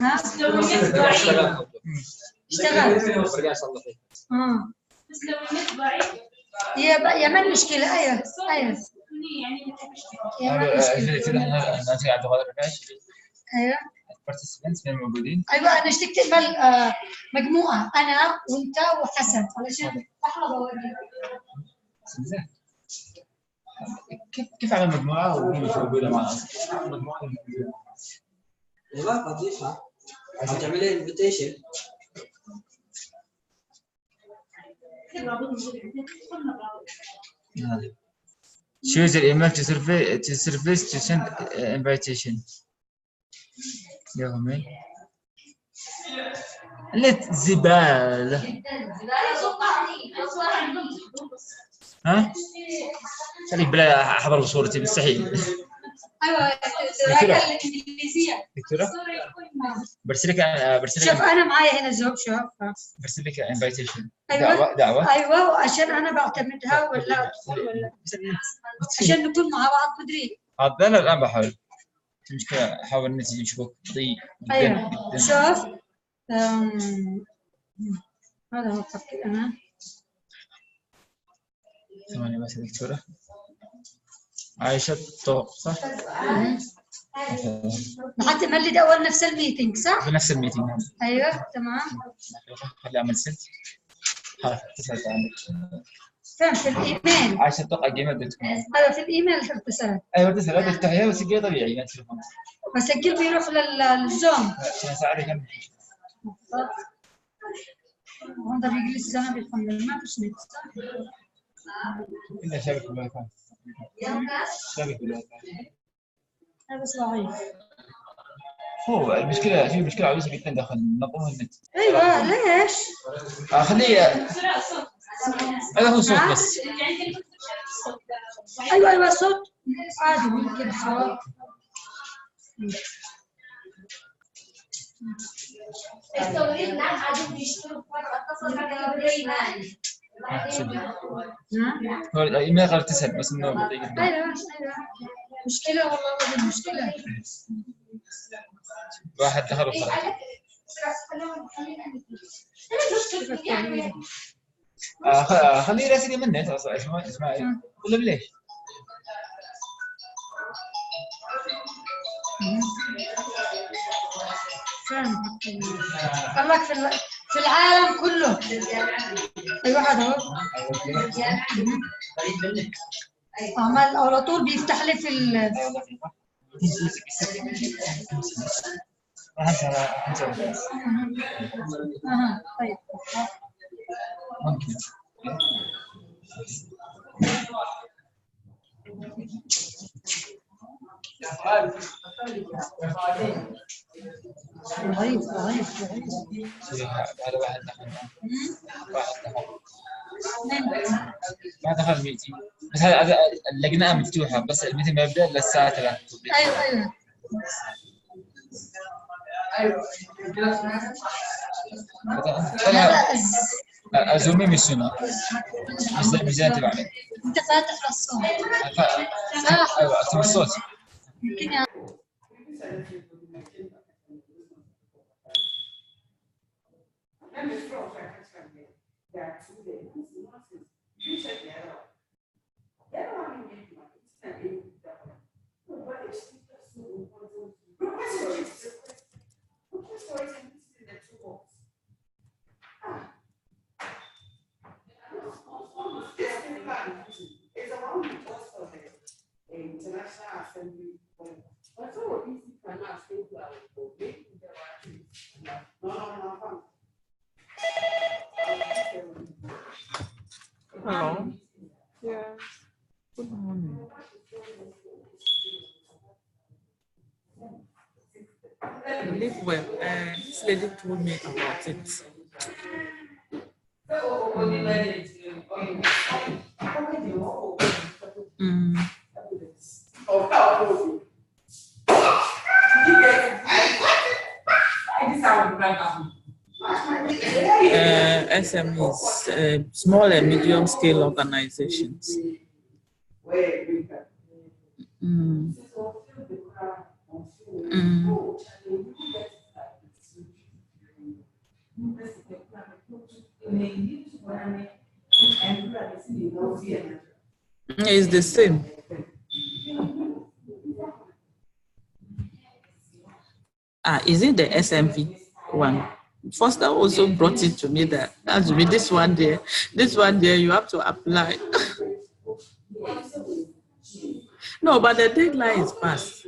ها؟ اشتغل. يا ما المشكلة؟ أيوه يا ما المشكلة؟ أيوه participants من الموجودين. أيوه أنا اشتقت تقبل مجموعة أنا وأنت وحسن علشان أحفظ أوريك. كيف على مجموعة ومين مش موجودة معنا؟ مجموعة ايوه تضيفها عشان تعملي انفيتيشن. Choose your email to service to send invitation. يومي. لت زبالة. ها؟ خليك بلا أحضر بصورتي مستحيل. أيوه الإنجليزية. دكتورة؟ برسلك شوف أنا معايا هنا زوب شوف. برسلك invitation. أيوه دعوة. أيوه عشان أنا بعتمدها ولا أدخل ولا عشان نكون مع بعض مدري. هذا أنا الآن بحاول. المشكلة أحاول نتيجة نشوفك ضيق. أيوه شوف هذا هو تفكير أنا. ثواني بس دكتورة. عايشة طوق صح؟ لحد ما اللي أول نفس الميتينج صح؟ بنفس الميتينج. أيوه تمام. خلي أعمل سنت. ها اتصلت عندك. فين في الإيميل؟ عايشة طوق @gmail.com. أيوه في الإيميل اتصلت. أيوه اتصلت تفتحيها وسجلها طبيعي من التليفون. بسجل بيروح للزوم. عشان أساعدك أنا. هذا بيجلس زمان بالفندق ما فيش نت صح؟ إلا شبكة الواي فاي. شبكة الواي فاي. هذا بس ضعيف. هو المشكلة في مشكلة عويصة جدا داخل نظام النت. أيوه ليش؟ خليه هذا هو صوت بس. أيوه صوت عادي ممكن صوت. هو الإيميل غير تسهل بس إنه بطيء جدا. أيوه مشكلة والله هذه مشكلة. واحد دخل وخرج. خليه يراسلني من النت أصلا اسمعي ولا بليش؟ قال لك في العالم كله. أيوه هذا هو. عمل على طول بيفتح لي في طيب ممكن. ضعيف. هذا واحد دخل. ما دخل ميتينج بس هذا اللجنة مفتوحة بس الميتينج ما يبدأ إلا الساعة 3. أيوه الزومي مش سنة مش زي تبع عليك. أنت فاتح الصوت. أيوة أكتب الصوت. يمكن يا Hello. Yes. Good morning. I live well. This lady told me about it. SMEs, small and medium scale organizations. It's the same. Is it the SMV one? Foster also brought it to me that has to be this one there. This one there, you have to apply. No, but the deadline is past.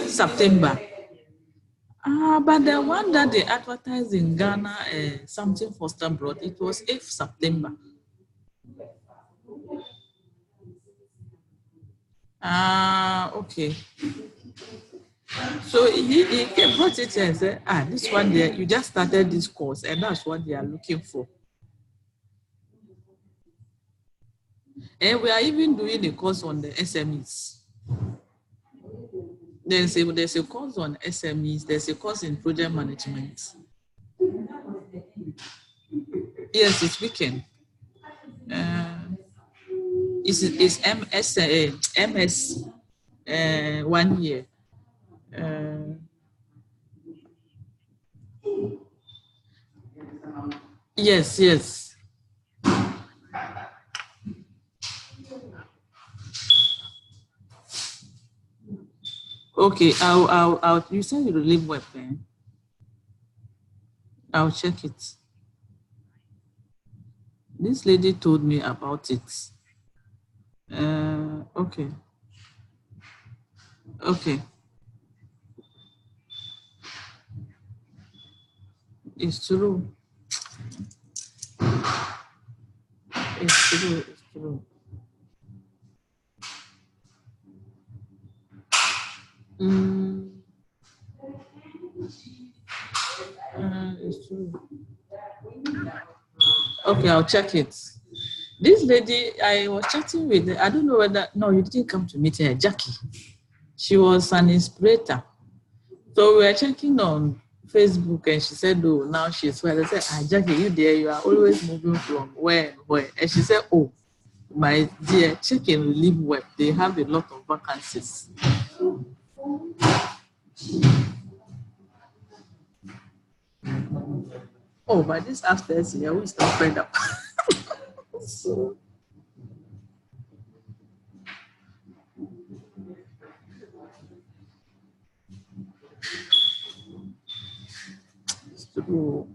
September. But the one that they advertised in Ghana, something Foster brought, it was 8th September. Okay. So he brought it and said, this one there, you just started this course, and that's what they are looking for. And we are even doing a course on the SMEs. There's a course on SMEs, there's a course in project management. Yes, it's weekend. It's MS 1 year. Yes. Okay, I'll you said you relieve web then. I'll check it. This lady told me about it. Okay. It's true. It's true. It's true. Okay, I'll check it. This lady, I was chatting with her. I don't know whether, no, you didn't come to meet her, Jackie. She was an inspirator. So we were checking on Facebook and she said, oh, now she's well. I said, Jackie, you there, you are always moving from where? And she said, oh, my dear, check in Relief Web. They have a lot of vacancies. Oh, but this upstairs here, we still fed up. So, it's true.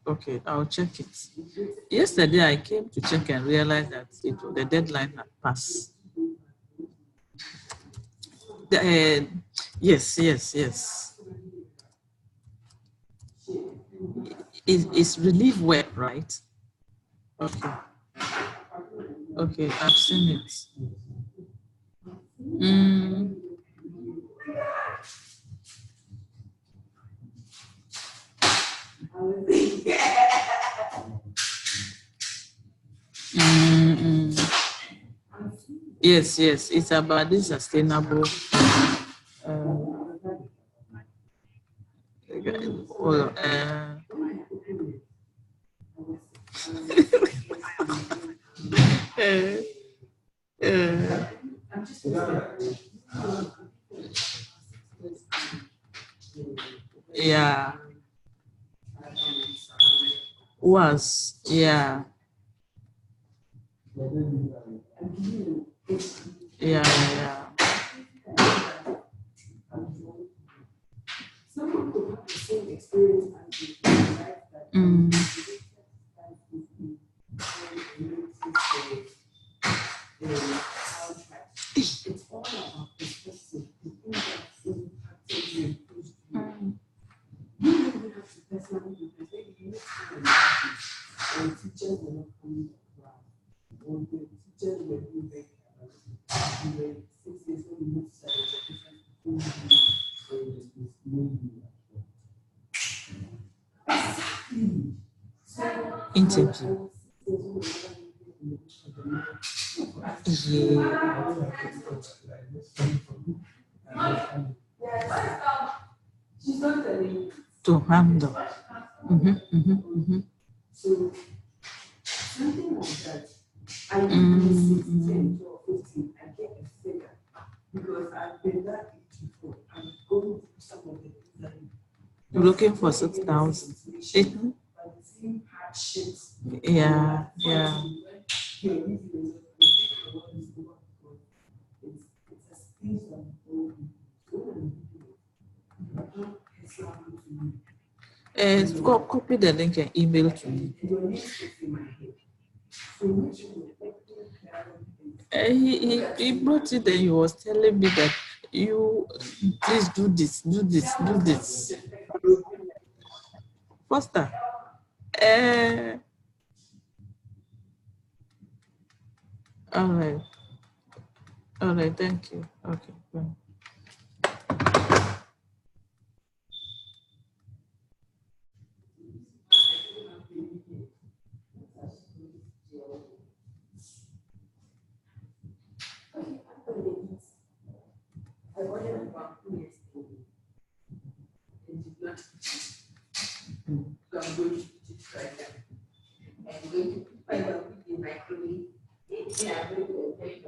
Okay, I'll check it. Yesterday I came to check and realized that the deadline had passed. Yes. It's Relief Web, right? Okay, I've seen it. Yes, it's about this sustainable yeah. Was, yeah. Yeah. Interview. to handle. So something like that. I use 10 or 15, I get a figure because I've been that before. I'm going through some of the things that You're looking for 6,000. but the same hardships. Yeah. It's a space of Copy the link and email to me. He brought it and he was telling me that you please do this. Foster. All right, thank you. Okay, bye. So I'm going to put it right now. I'm going to put my mouth in the microwave. Yeah, I'm going to do it.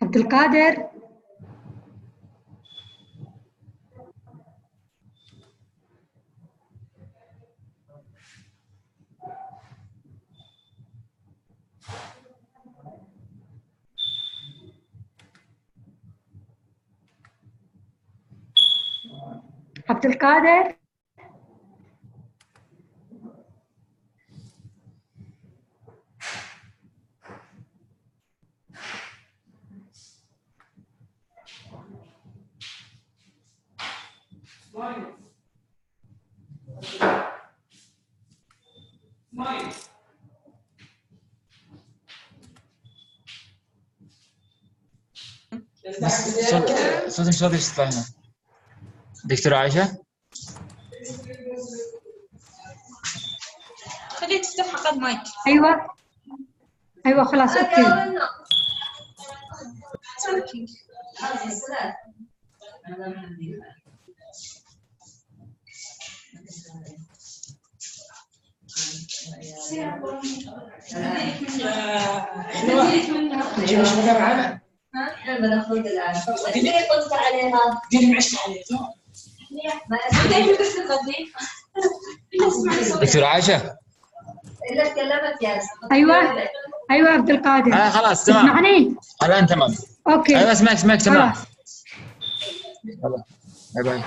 عبد القادر. عبد القادر. بس صوتك يطلع هنا. دكتورة عائشة. خليه تفتح فقط مايك. ايوه خلاص اوكي. نجيب ايش بقى معانا؟ احنا بناخذ الان. ليه قلت عليها؟ ديري معشت عليها. ما دائما بس تغني. دكتورة عائشة. الا تكلمت يا ايوه عبد القادر. خلاص تمام. تسمعني؟ الان تمام. اوكي. ايوه اسمعك تمام. خلاص. يلا باي باي.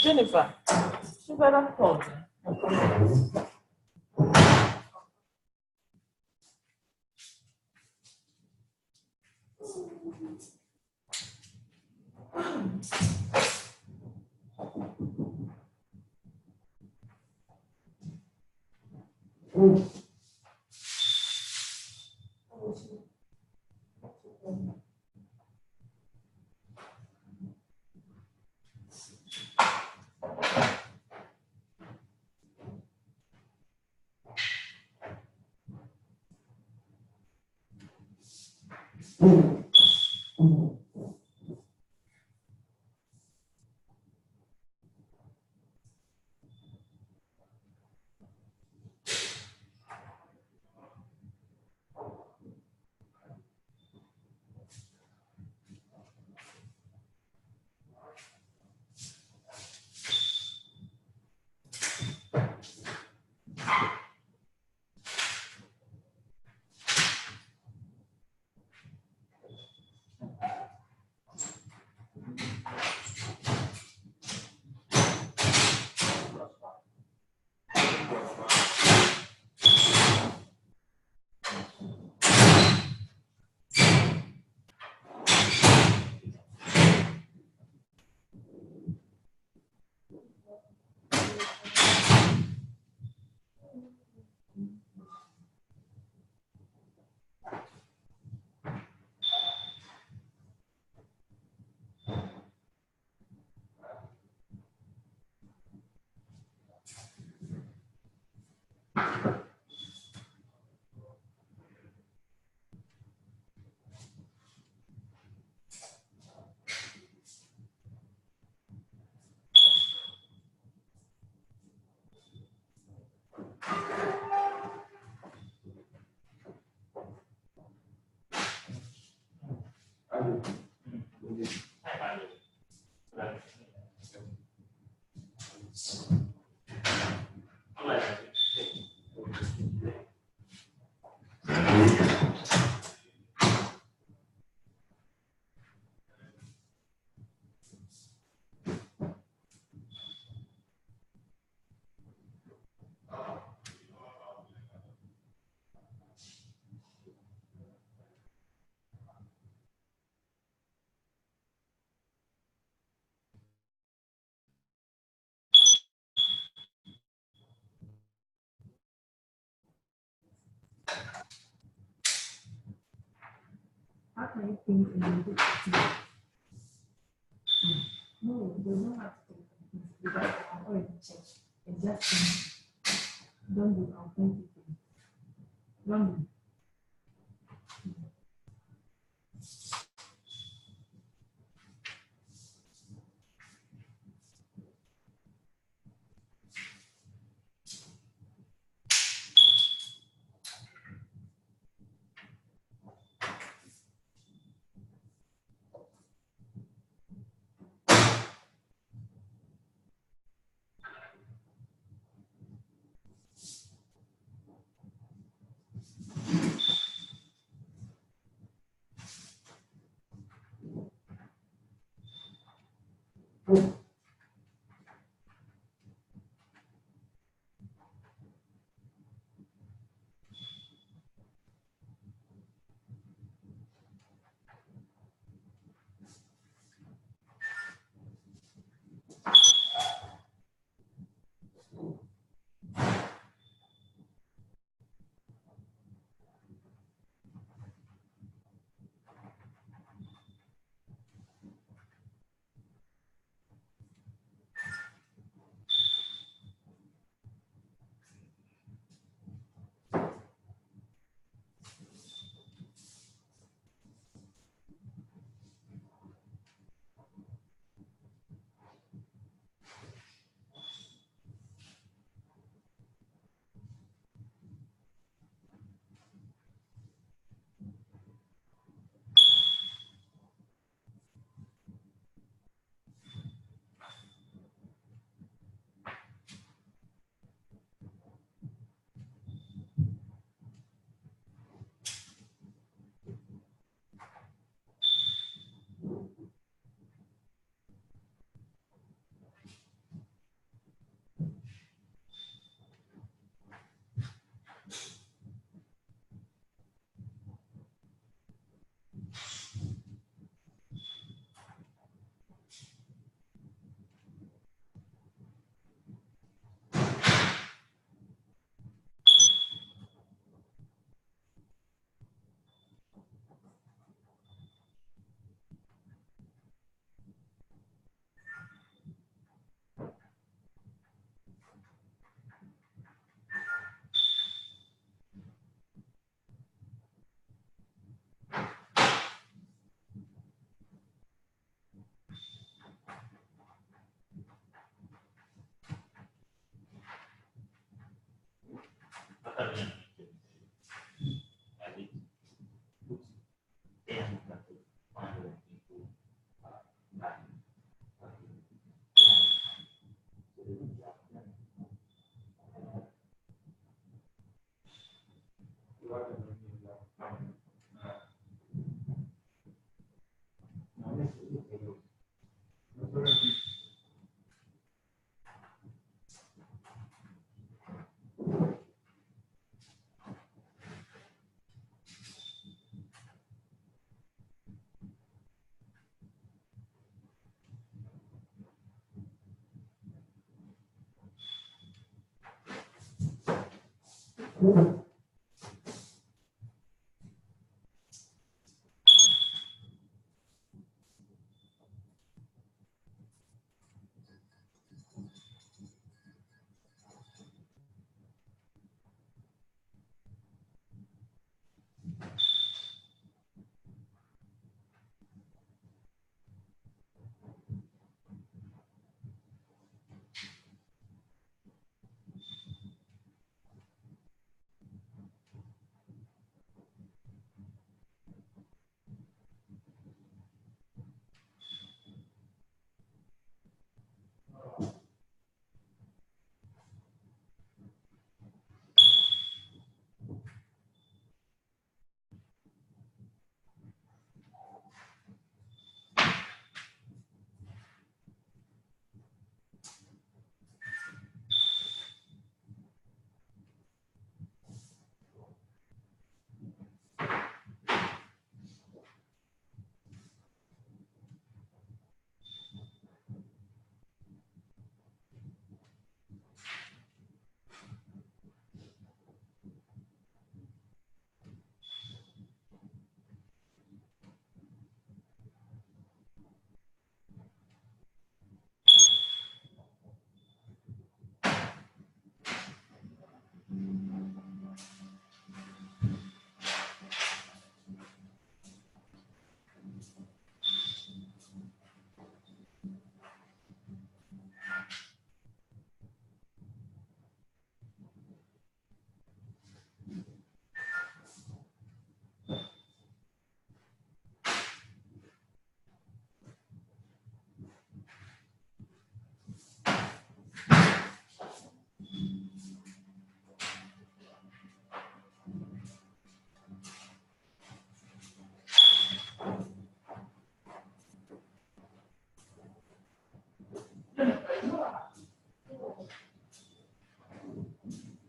Jennifer, you better call. How can you think in a good way? No, you don't have to think because I can already check. It's just don't do authentic things. Don't do.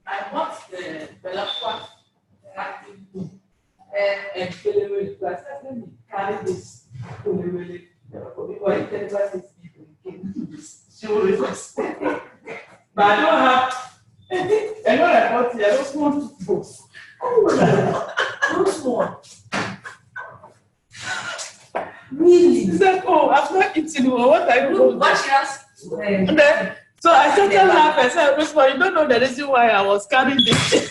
I bought the Belapua active book and Pelewele. So I said, let me carry this Pelewele. Or if anybody sees people, you can do this. She will request. But I don't have. And when I bought it, I just want books. Those one. Really? He said, oh, I've not eaten one. What are you doing? And then, so I started laughing. I said, Rosebud, you don't know the reason why I was carrying this.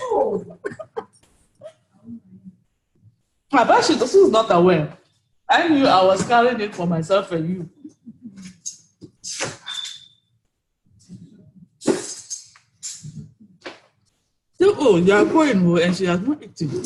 But she was not aware. I knew I was carrying it for myself and you. So, oh, you are going, and she has not eaten.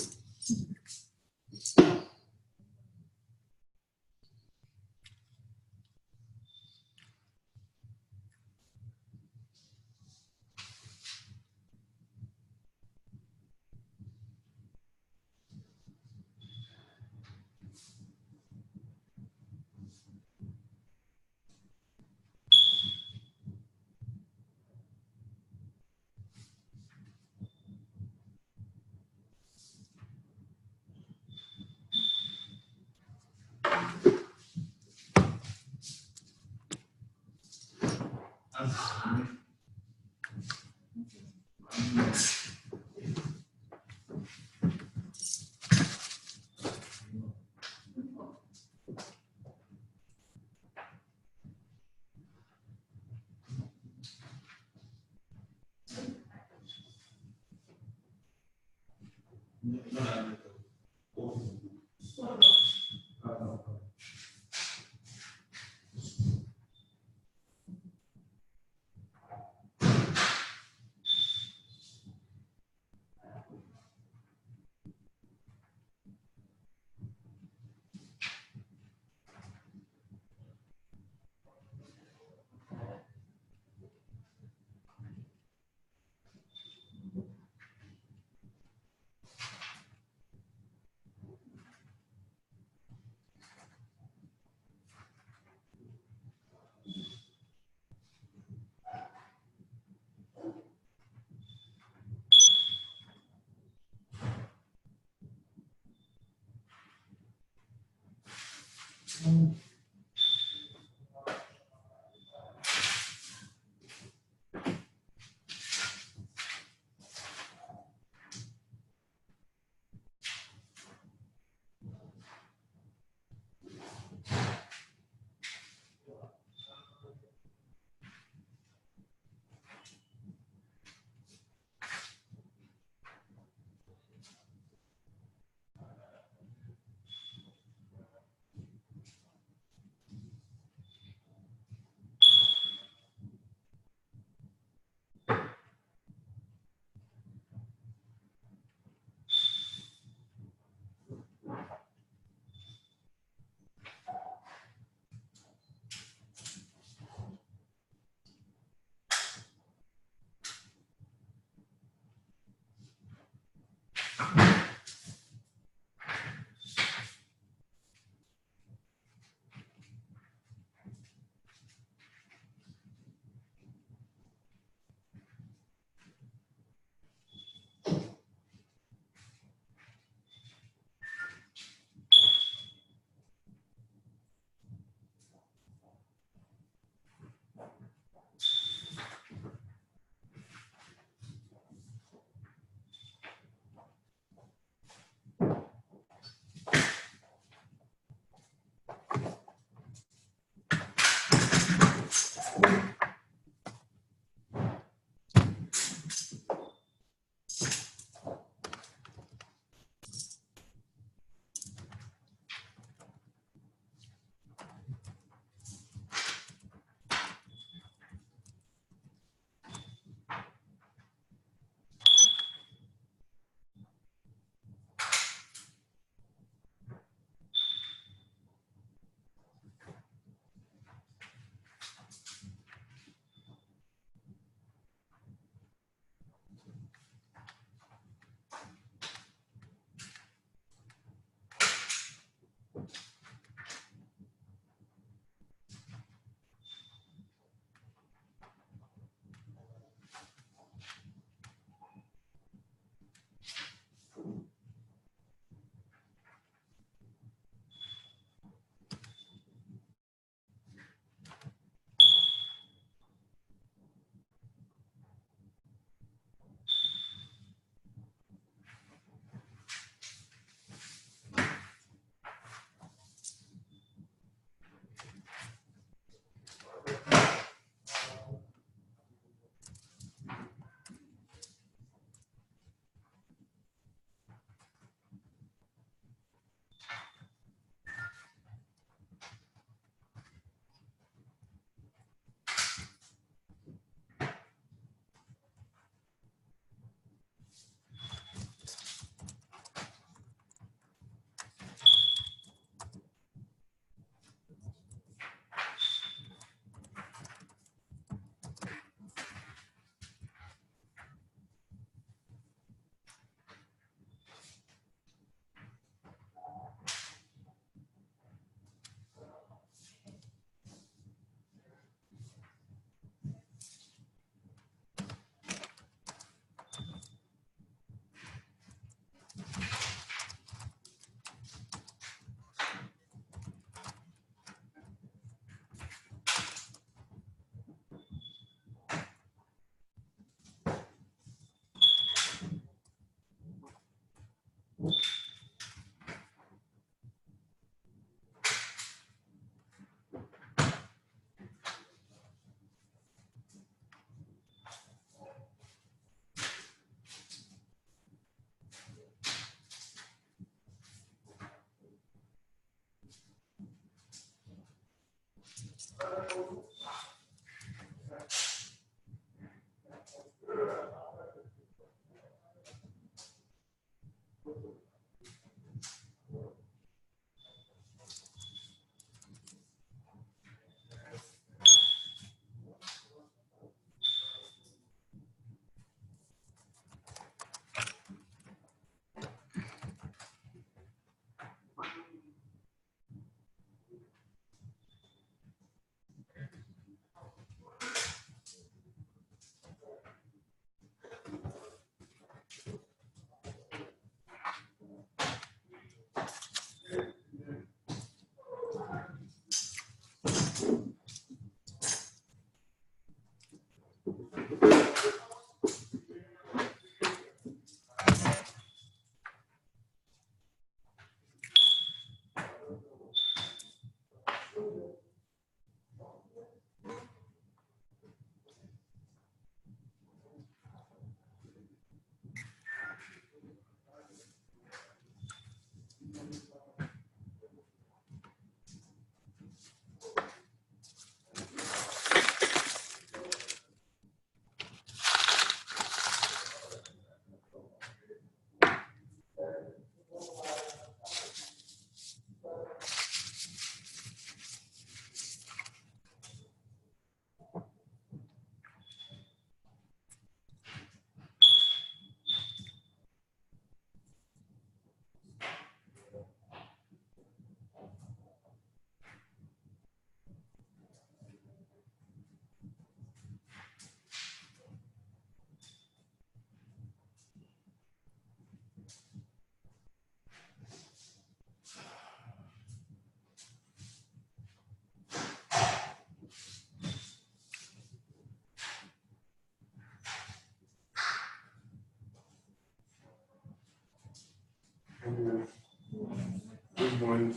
Good morning.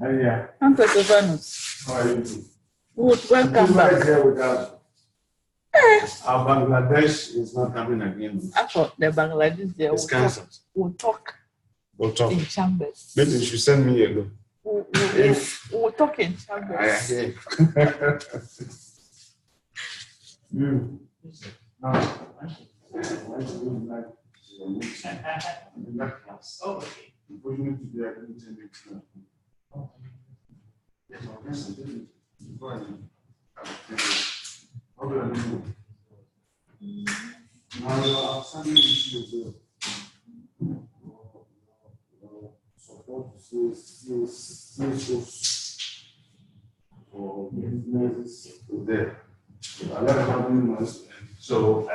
Yeah. Uncle Silvanus, How are you doing? welcome back. Here with us. Our Bangladesh is not coming again. After the Bangladesh, there It's cancelled. we'll talk We'll talk. in chambers. Maybe you should send me a look. We'll talk in chambers. Oh, okay. Unfortunately, they are going to take it now. Yes, I guess I didn't. How do I do? Now, something issue support for businesses there. So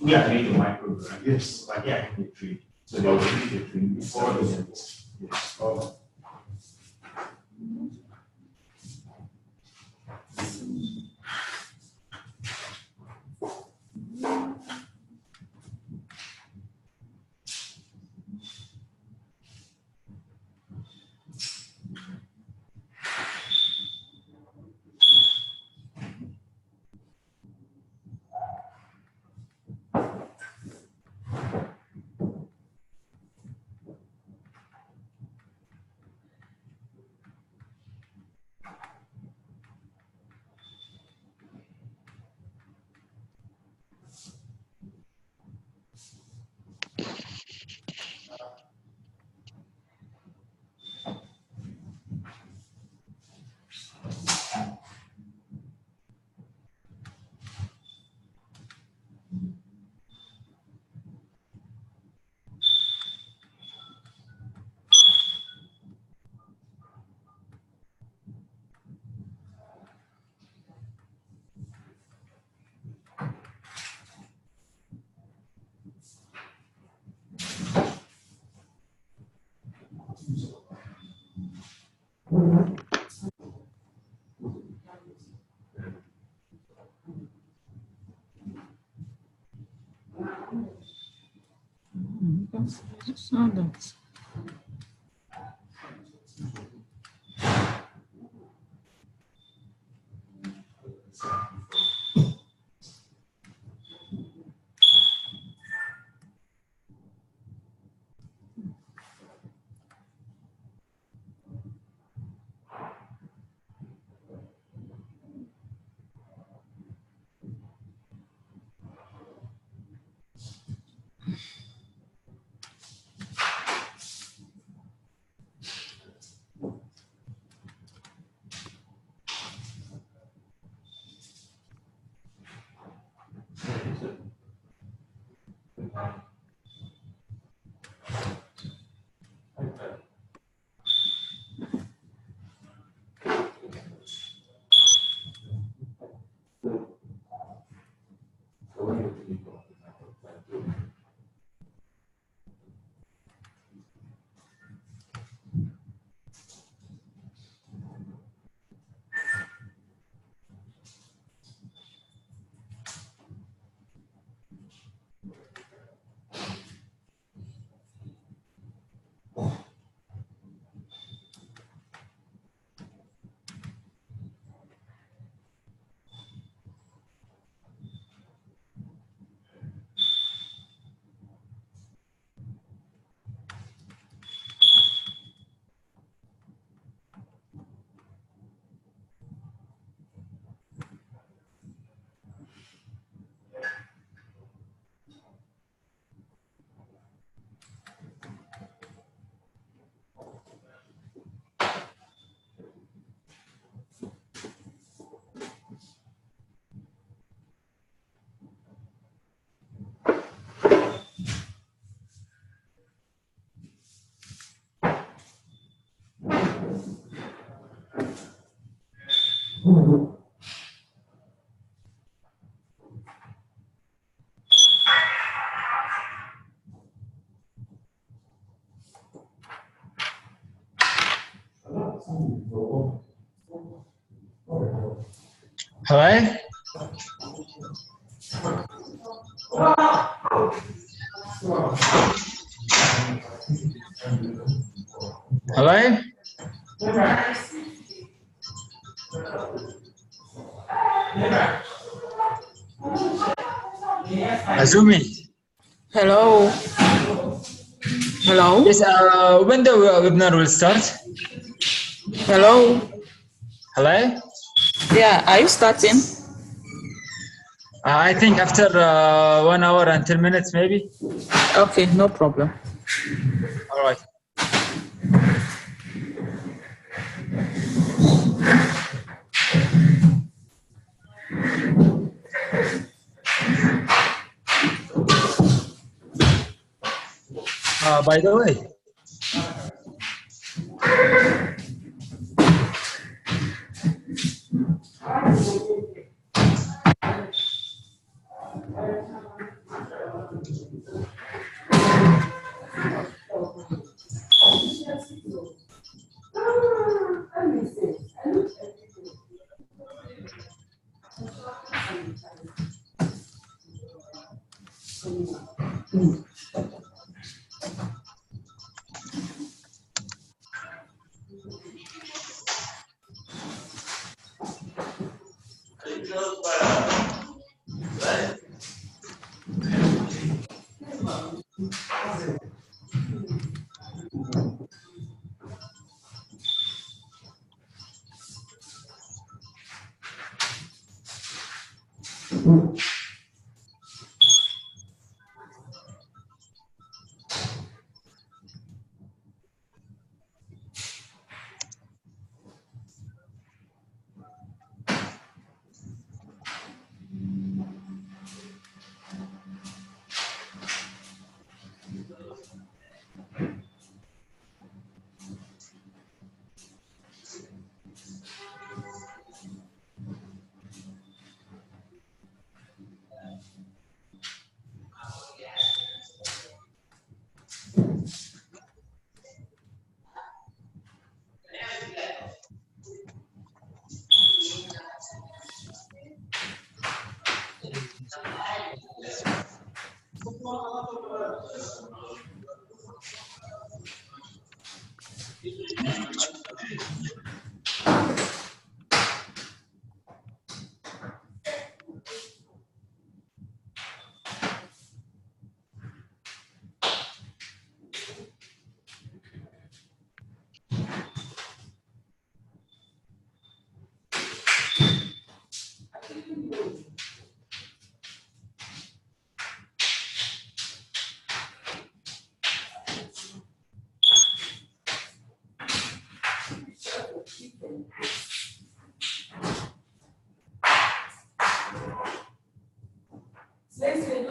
we are doing the micro grant. Yes. But they are in the trade. So they will do the trade before the yes. Oh. saw that. Hello? Hello? Azumi. Hello. Hello. Yes, when the webinar will start? Hello. Hello? Yeah, are you starting? I think after 1 hour and 10 minutes, maybe. Okay, no problem. All right. By the way,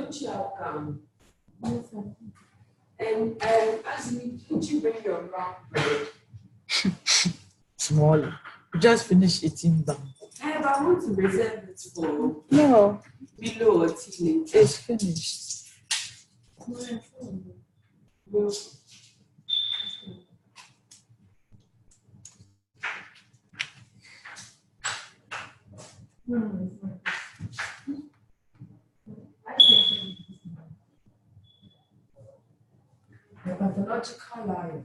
don't you have Yes, and as did you bring your brown bread? Small. Just finished eating them. But I want to reserve it for No, below or teenage. it's finished. No. The pathological liar.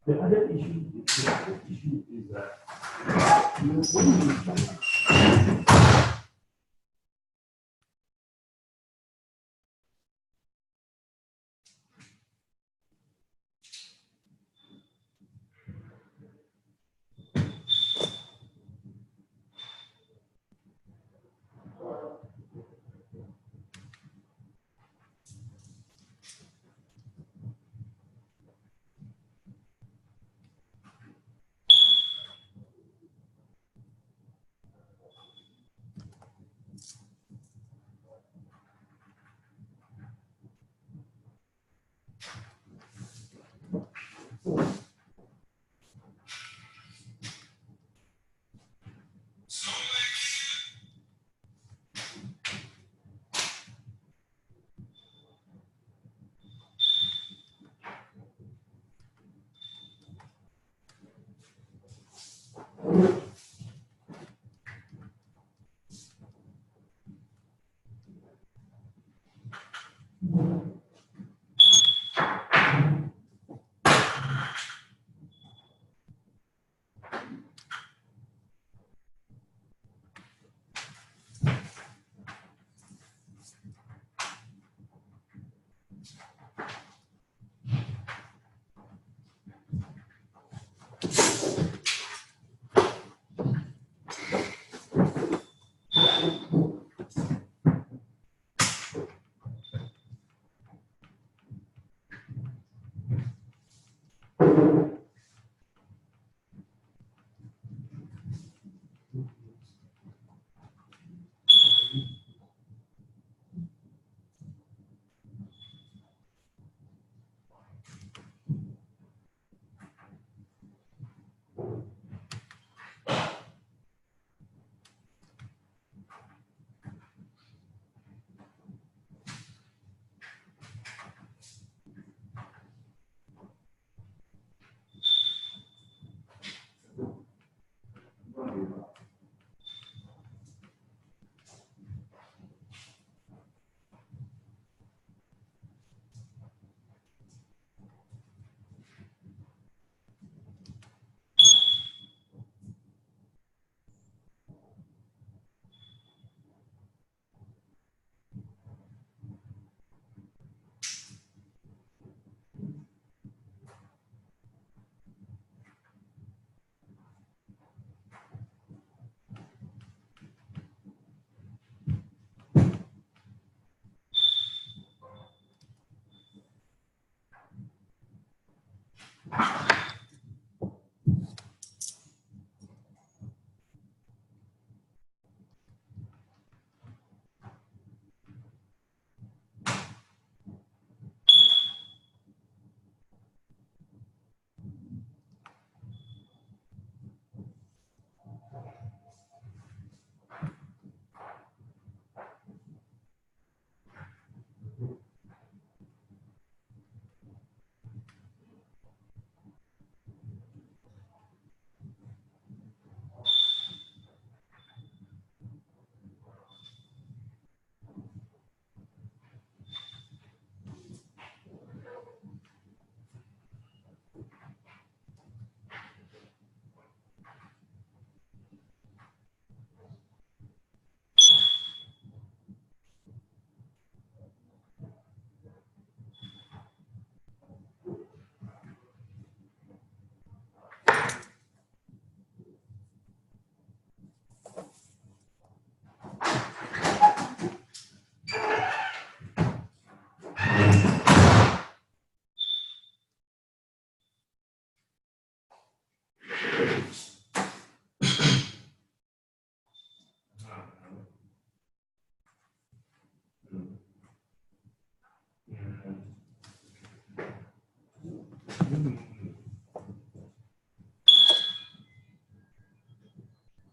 The other issue is that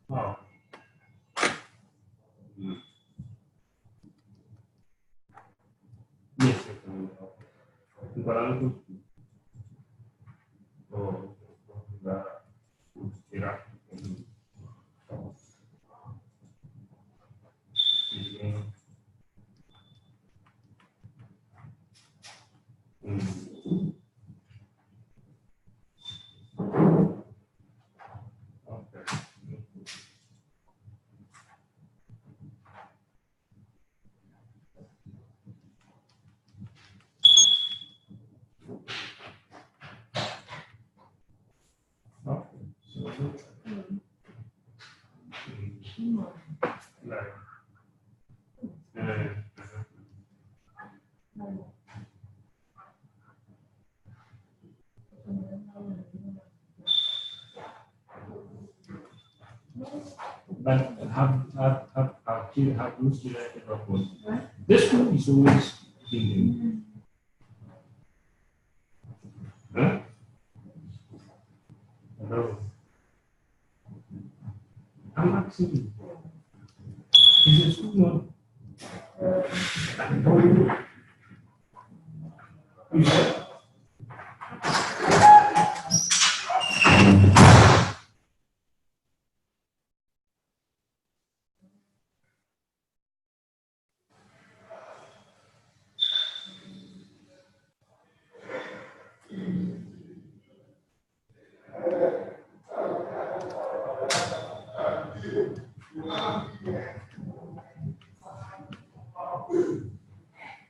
Wow. Yes, preparando da tirar. But have those directed upwards. This one is always thinking. Huh? Hello. I'm asking. Is it school? You said?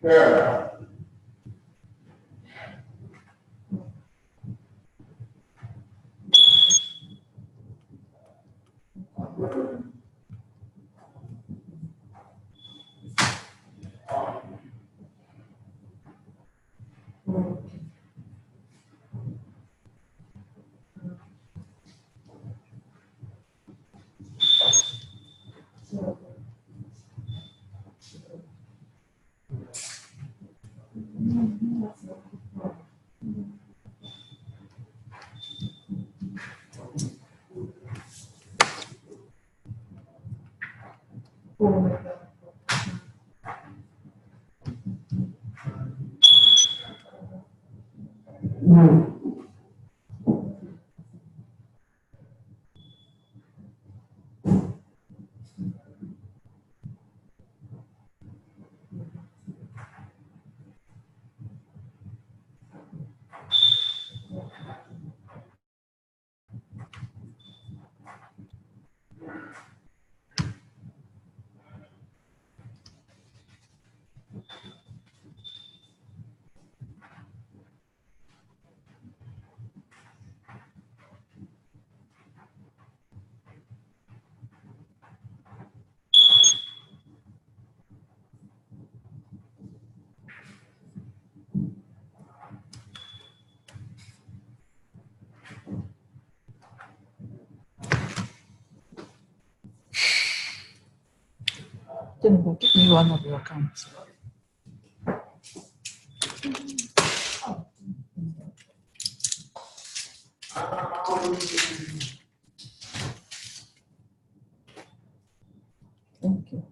Yeah. Then give me one of your accounts. Thank you.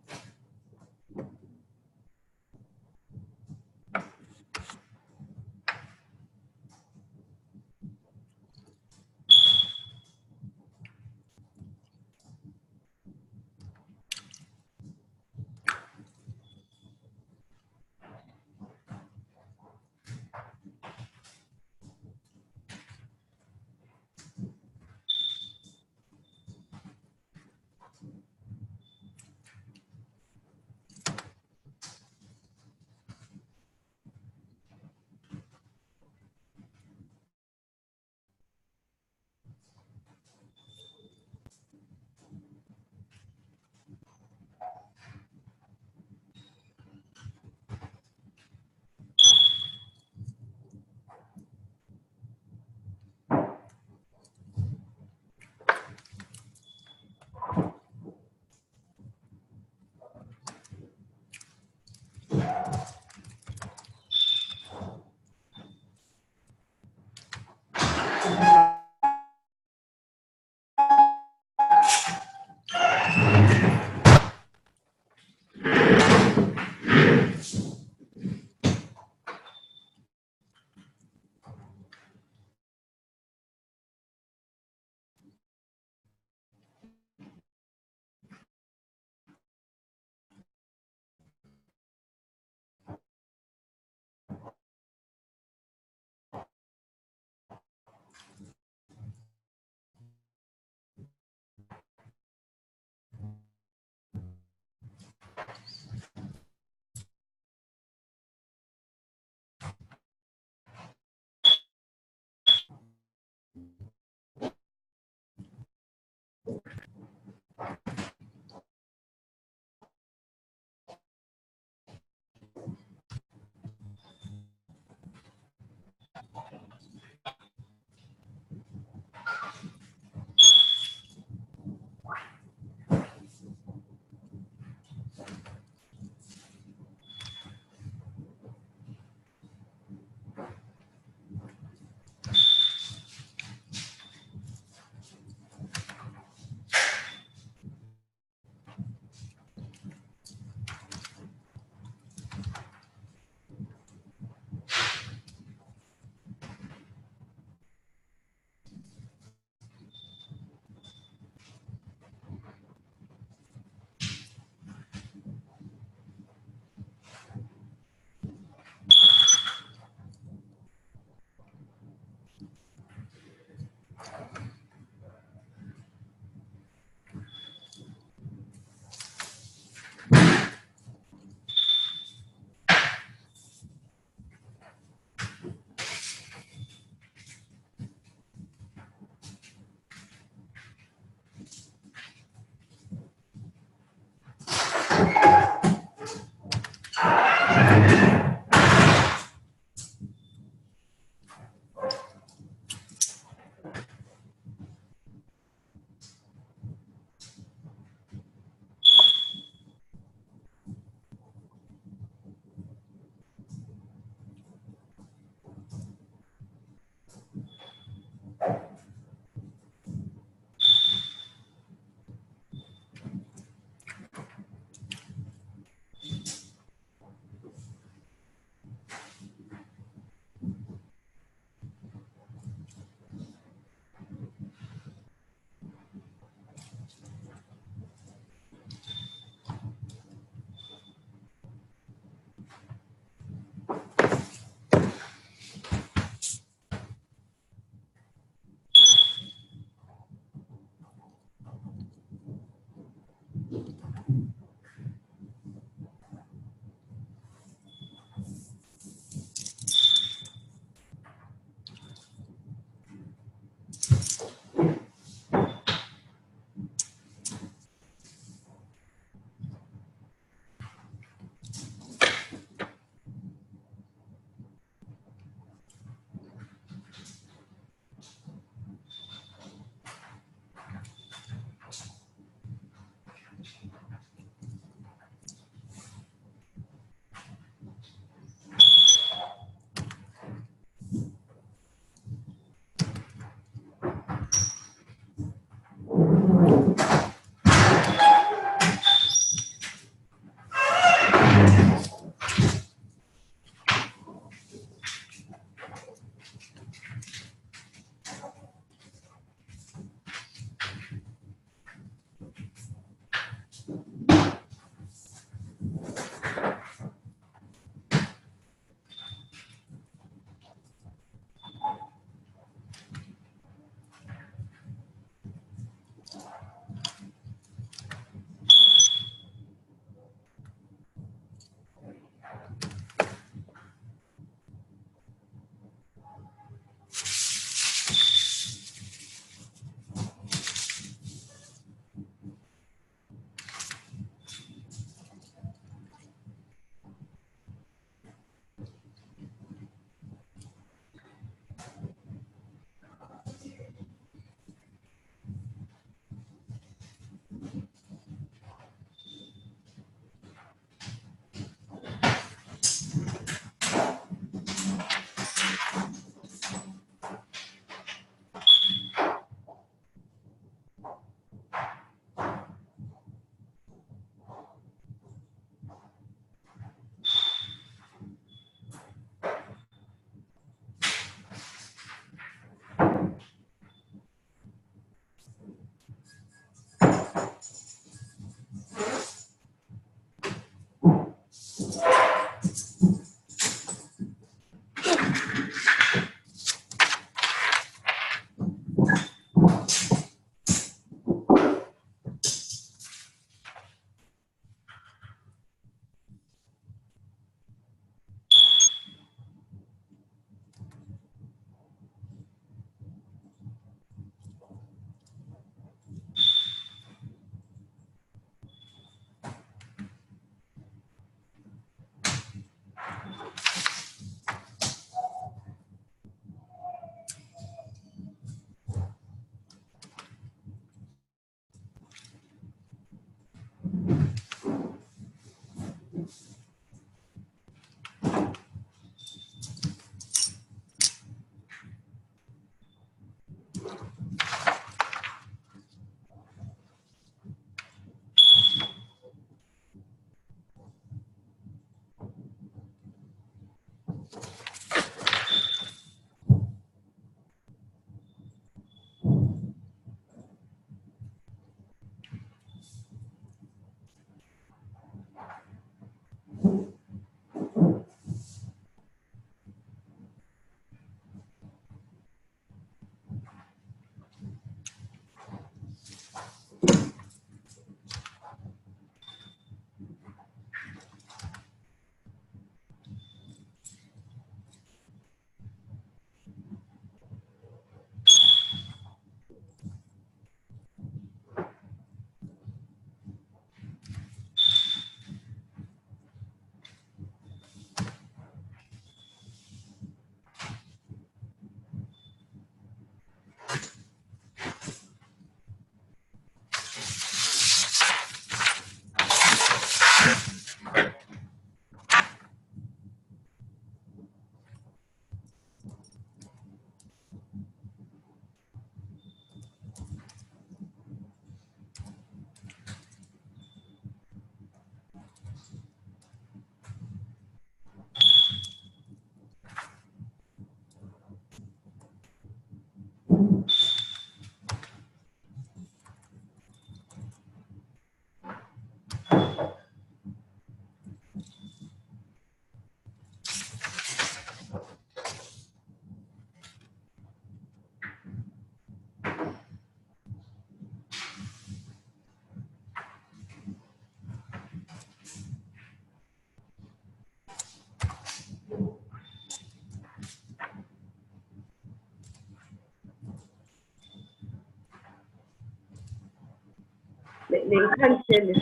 They can't tell us.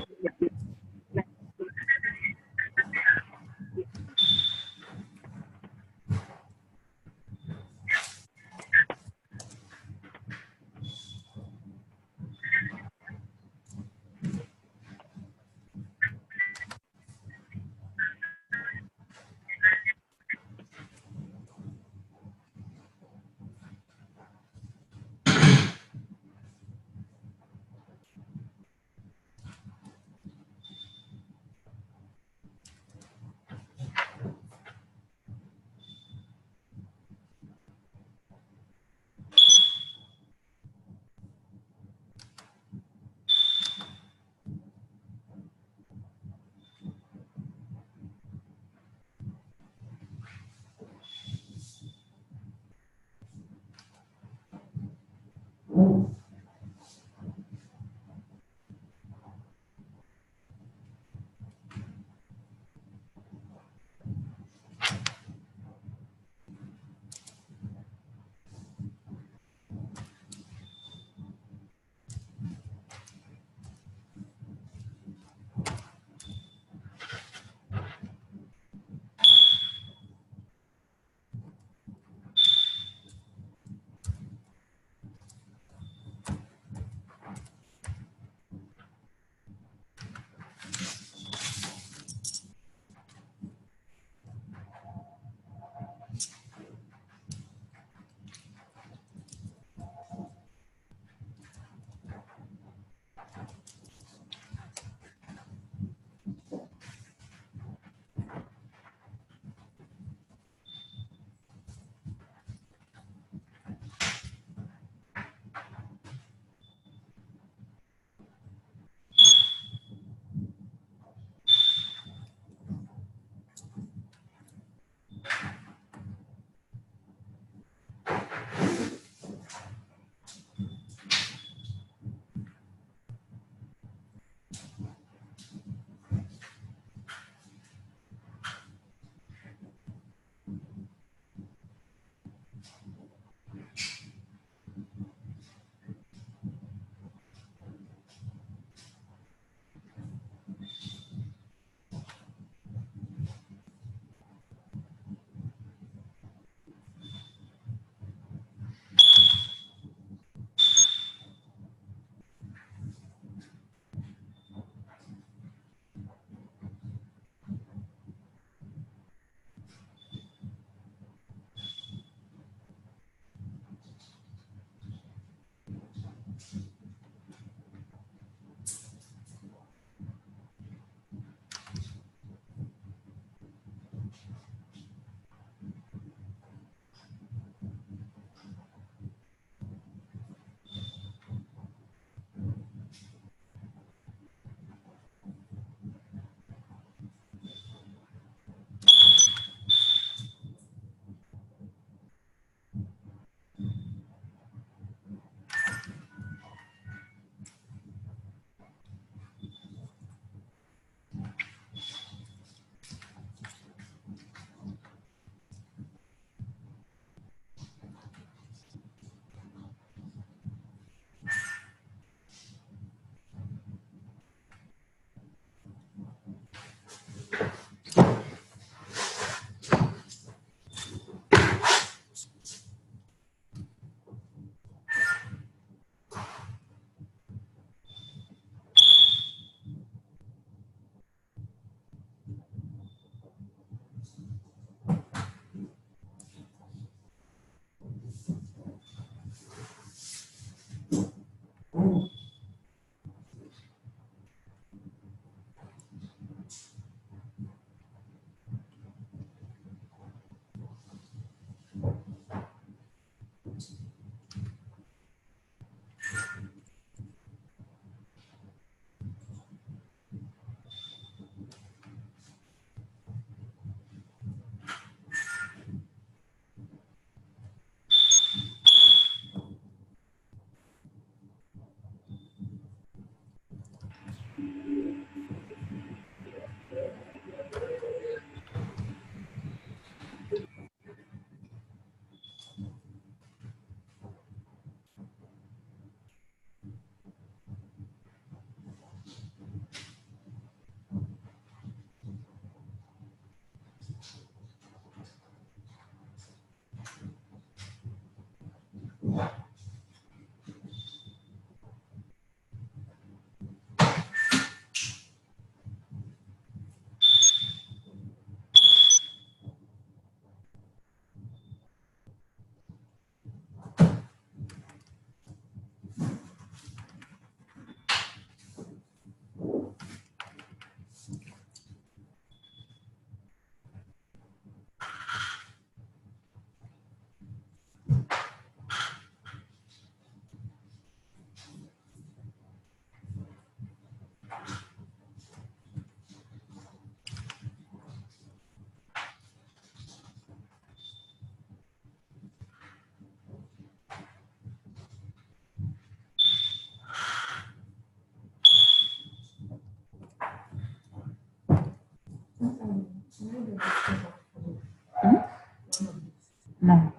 No.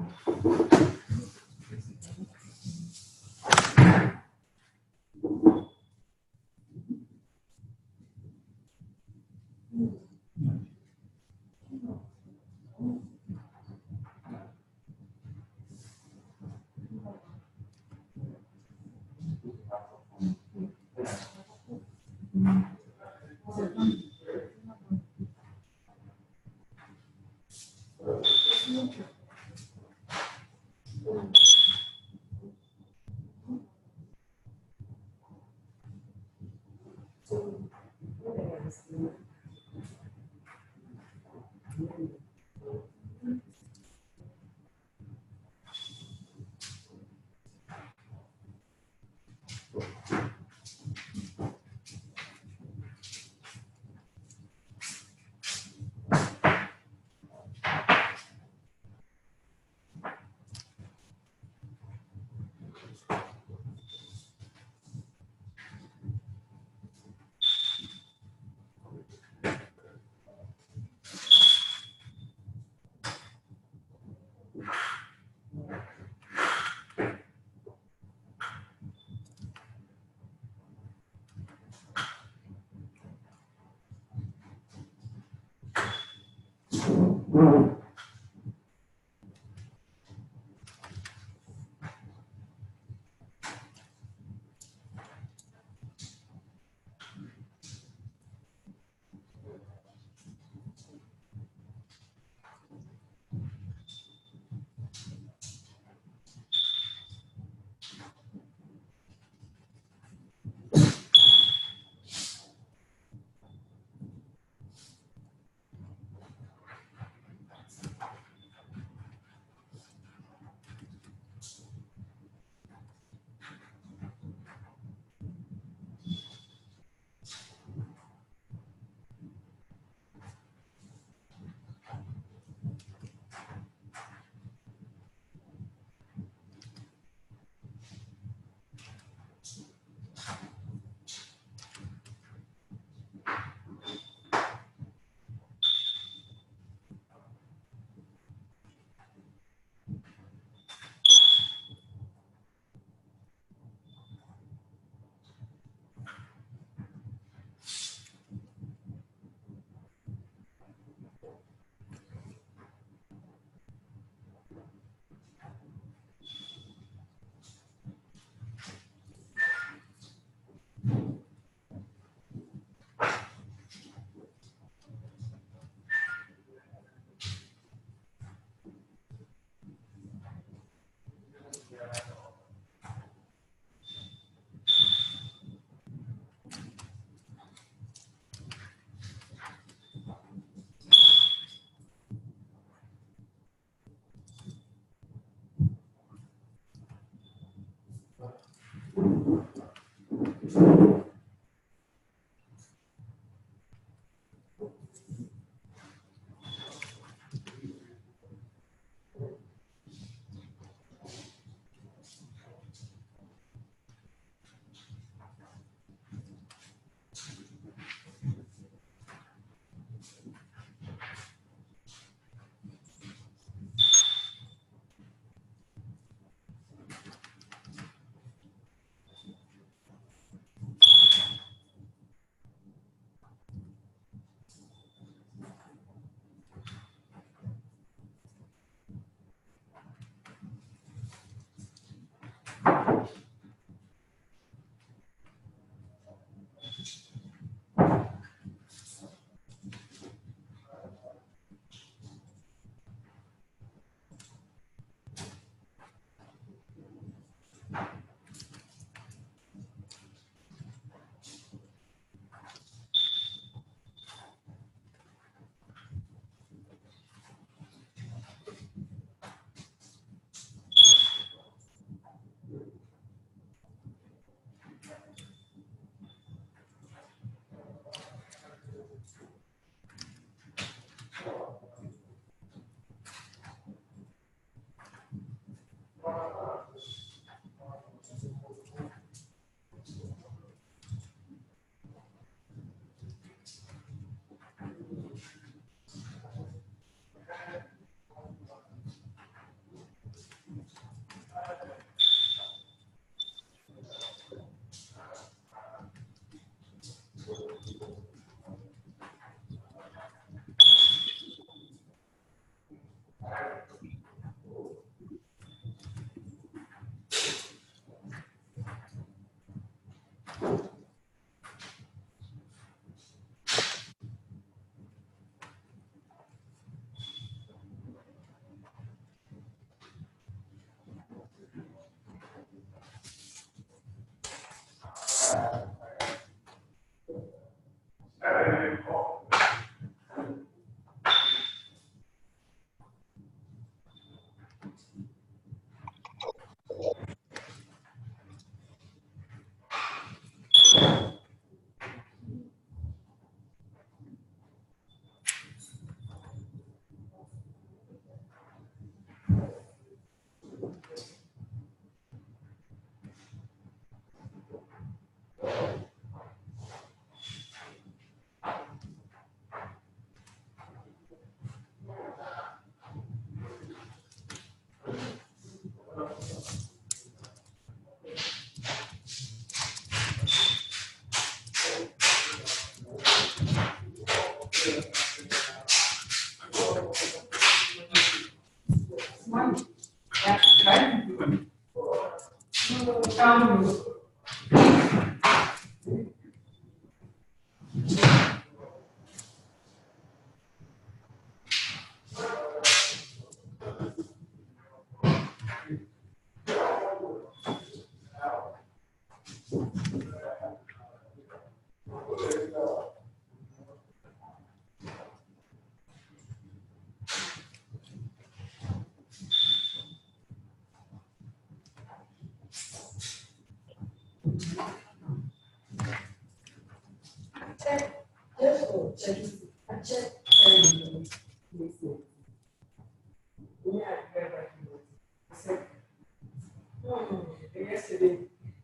Yesterday,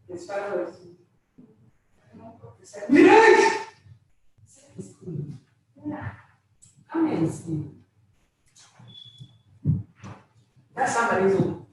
his father was. Come and see. That's somebody's own.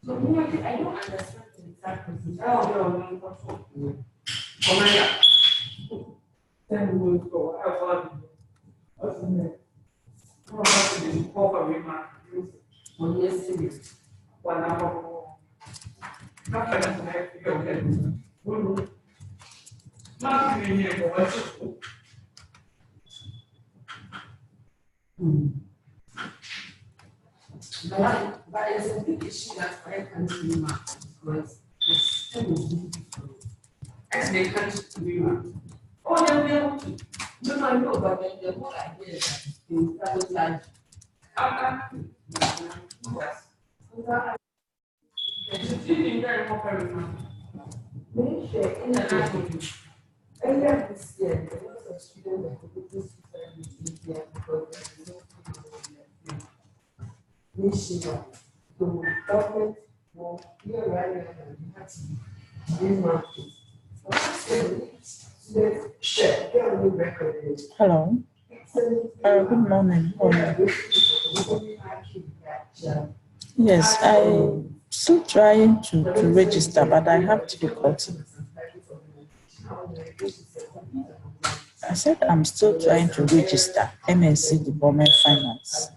So I don't understand exactly. Then we will go. I want what's the name? On yesterday. One hour. But there's a big issue that I can't see because the system is difficult. As they can't be oh, they'll be able to. No, I know, but then the whole idea is that they sabotage. Earlier this year, there was a student that could be in India because there is no Michigan. So government will be running and you have to use markets. Hello. Good morning. Yes, I'm still trying to register, but I have difficulty. I said I'm still trying to register MSc Development Finance.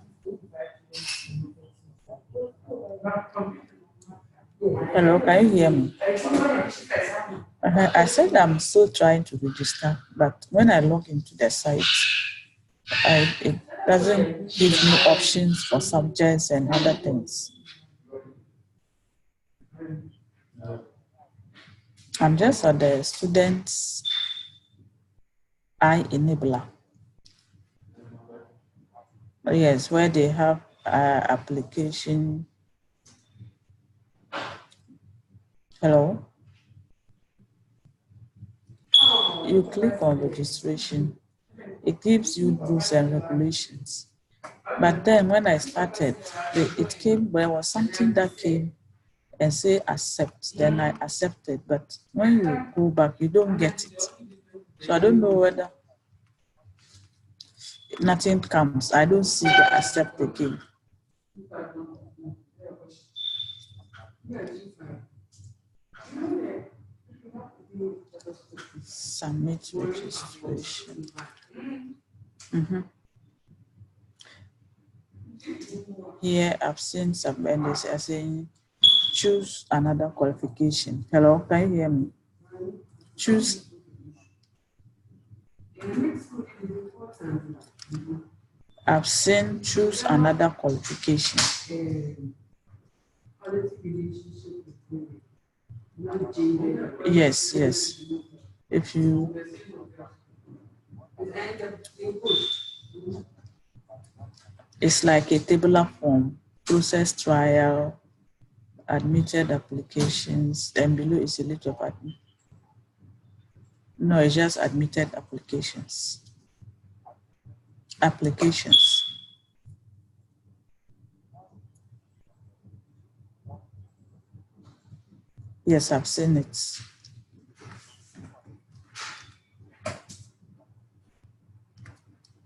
Hello, can you hear me? I said I'm still trying to register, but when I log into the site, it doesn't give me options for subjects and other things. I'm just at the students' iEnabler. Yes, where they have application. Hello? You click on registration. It gives you rules and regulations. But then when I started, there was something that came and say accept. Then I accepted. But when you go back, you don't get it. So I don't know whether nothing comes. I don't see the accept again. Submit registration. Mhm. Here I've seen some vendors are saying choose another qualification. Hello, can you hear me? Choose. I've seen choose another qualification. Yes, yes. If you it's like a tabular form, process trial, admitted applications, and below is a list of admin. No, it's just admitted applications. Applications. Yes, I've seen it.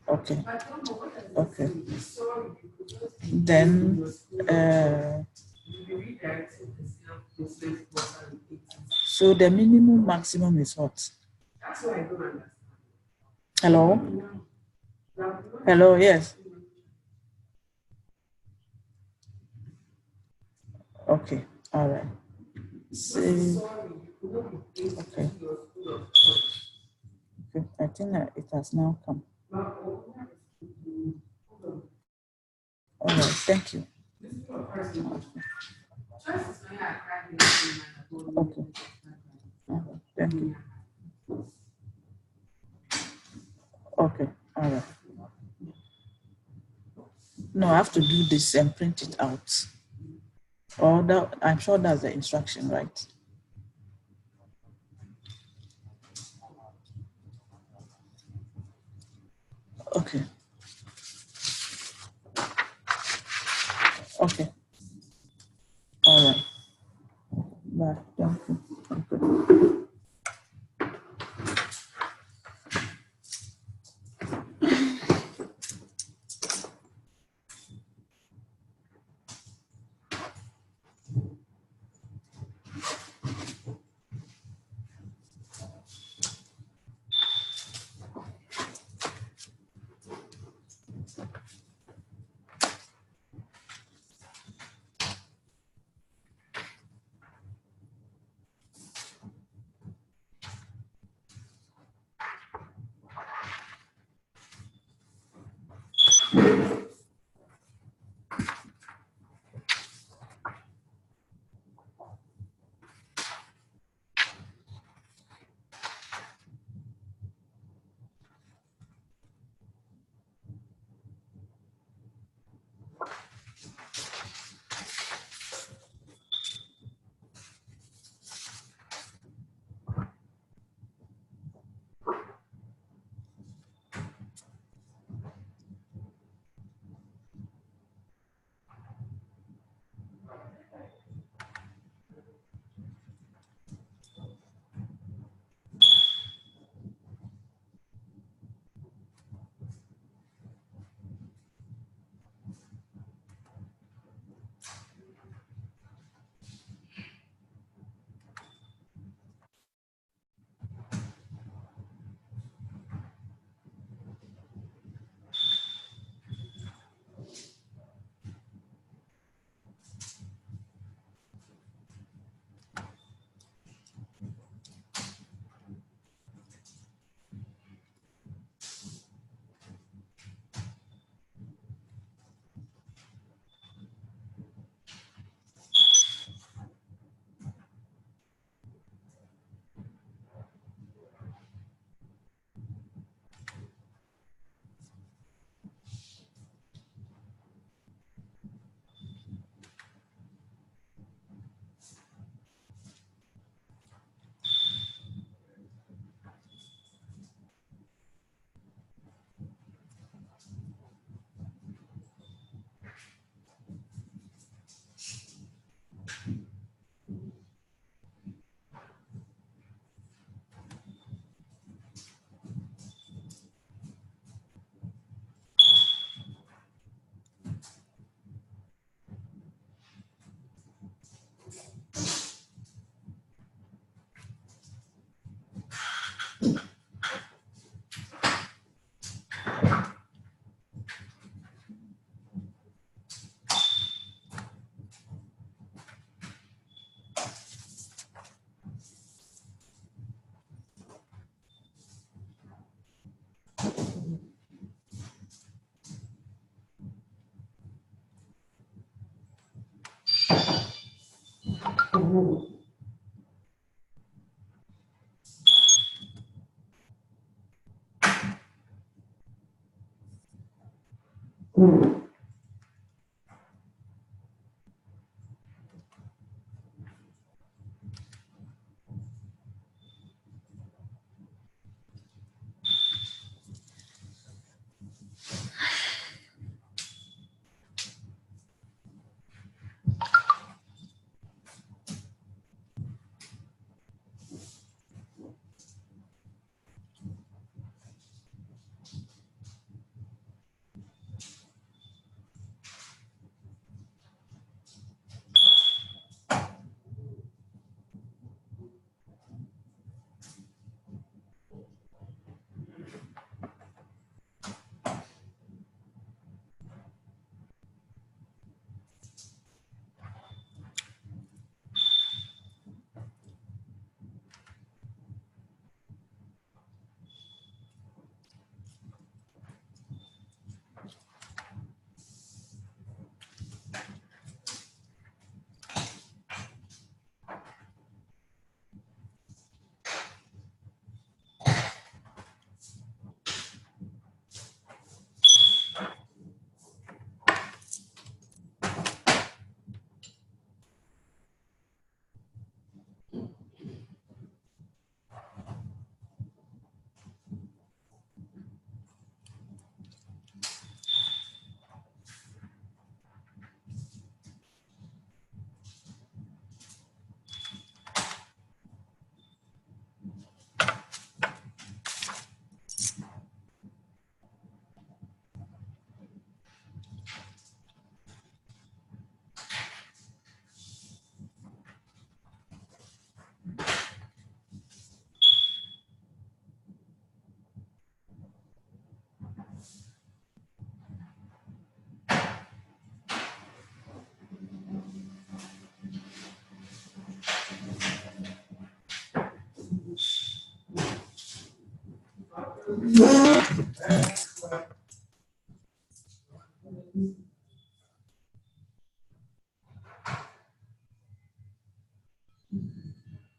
Okay. Okay. Then, so the minimum maximum is what? Hello? Hello, yes. Okay, all right. See, okay. Okay, I think that it has now come. All right, thank you. Okay. Okay, thank you. Okay, all right. No, I have to do this and print it out. Or that, I'm sure that's the instruction, right? Okay. Okay. All right. Bye. Thank you. Okay.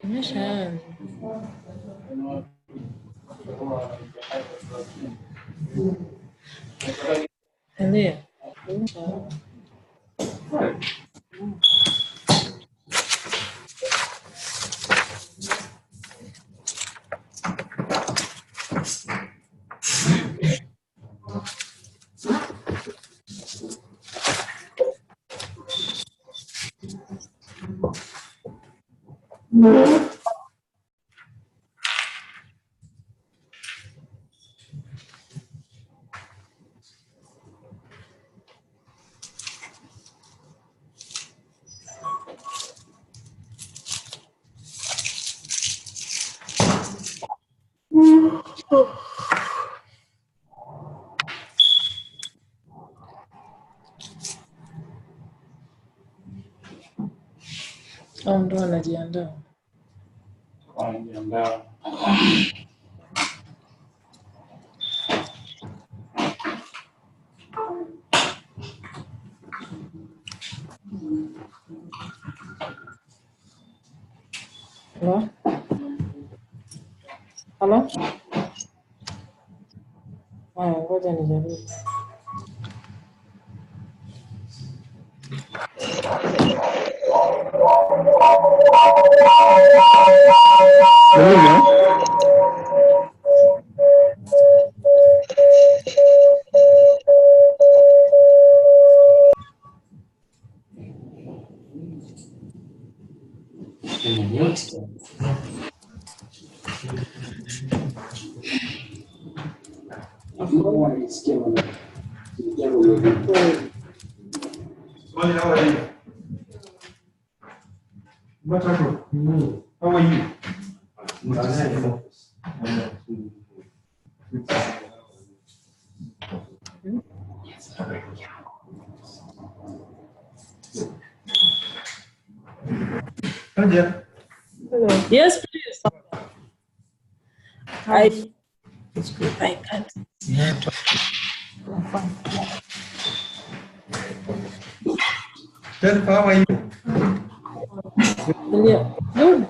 مش عارف. ليه؟ مش عارف. Au ndo anajiandaa. Wanajiandaa. Halo? Halo? Haya, ngoja nijaribu. Well, how are you? What are you? How are you? Hello. Yes, please. I can't. Jennifer, how are you? Yeah. Good.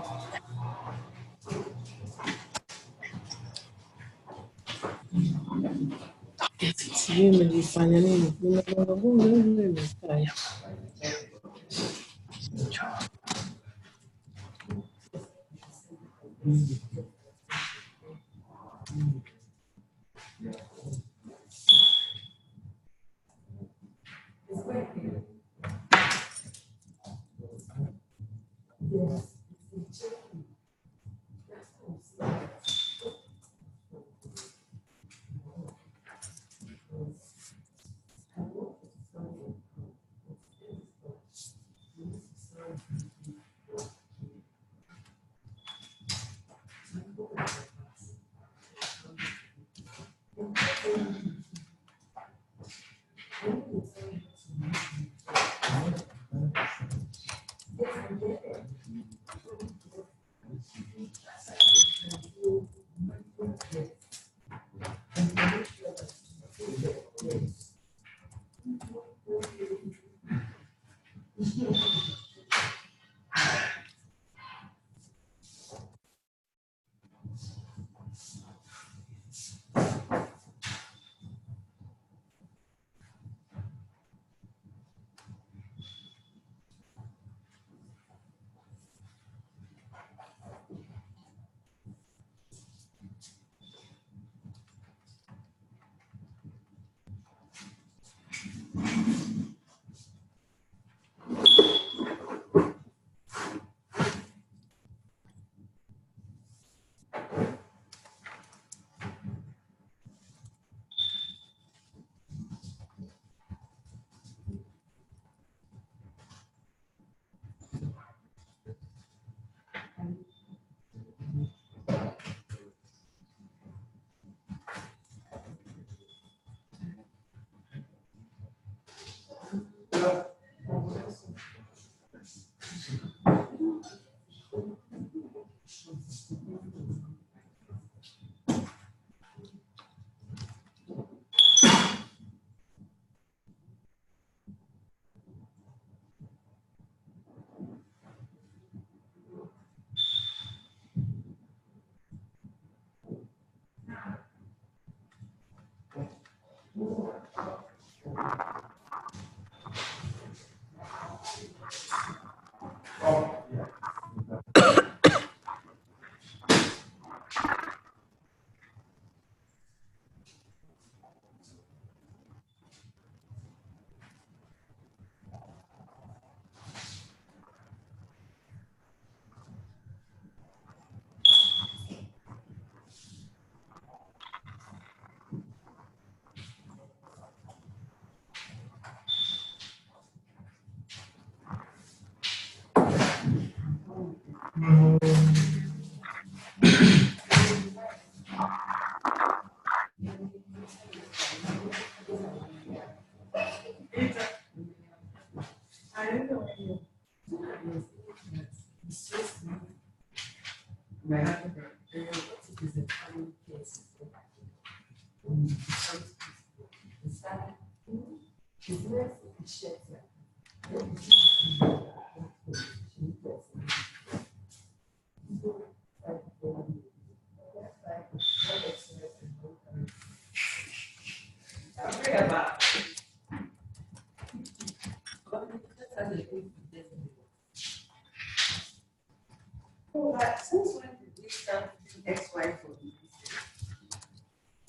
But since when did we start doing XY for the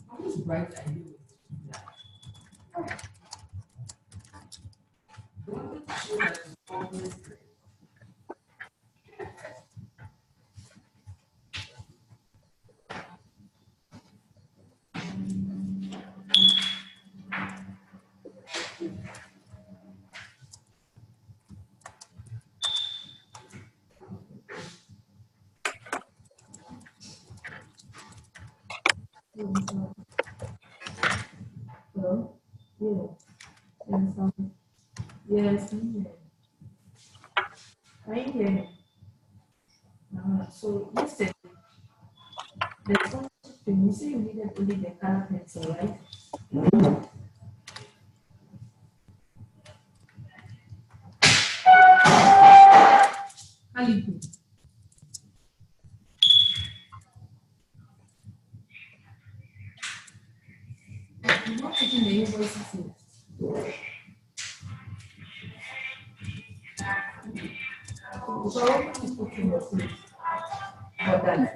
How is bright are you? The one that show that is always great. Hello? Yeah. Yes, right here. So yesterday, the thing you say you needed only the color pencil, right? Calico. I'm not taking the invoices here. So I can put in the place. But that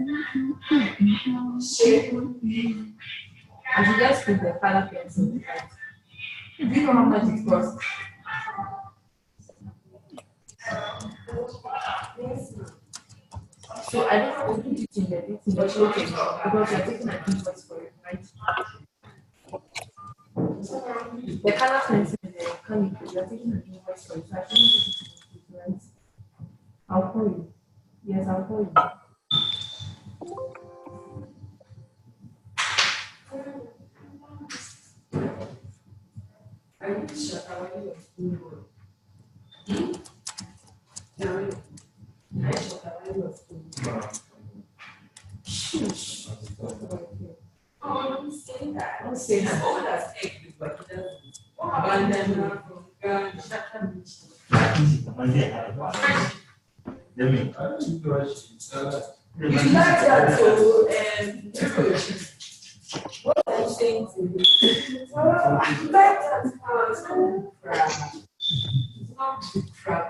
shape, I should just put the color pencil. Right? Do you know how much it costs? So I don't have to put it in the token because you're taking an invoice for it, right? The color pencil and the calico, you're taking an invoice for it, so I shouldn't put it in the right? I'll call you. Yes, I'll call you. I need to shut out your school. I shut out your school. Shush. Oh, don't say that. Don't say that. Oh, that's egg, but it doesn't. Abandon from God. Shut up. You like that, so, what are you saying to me? Well, I like that. It's not crap. It's not good crap.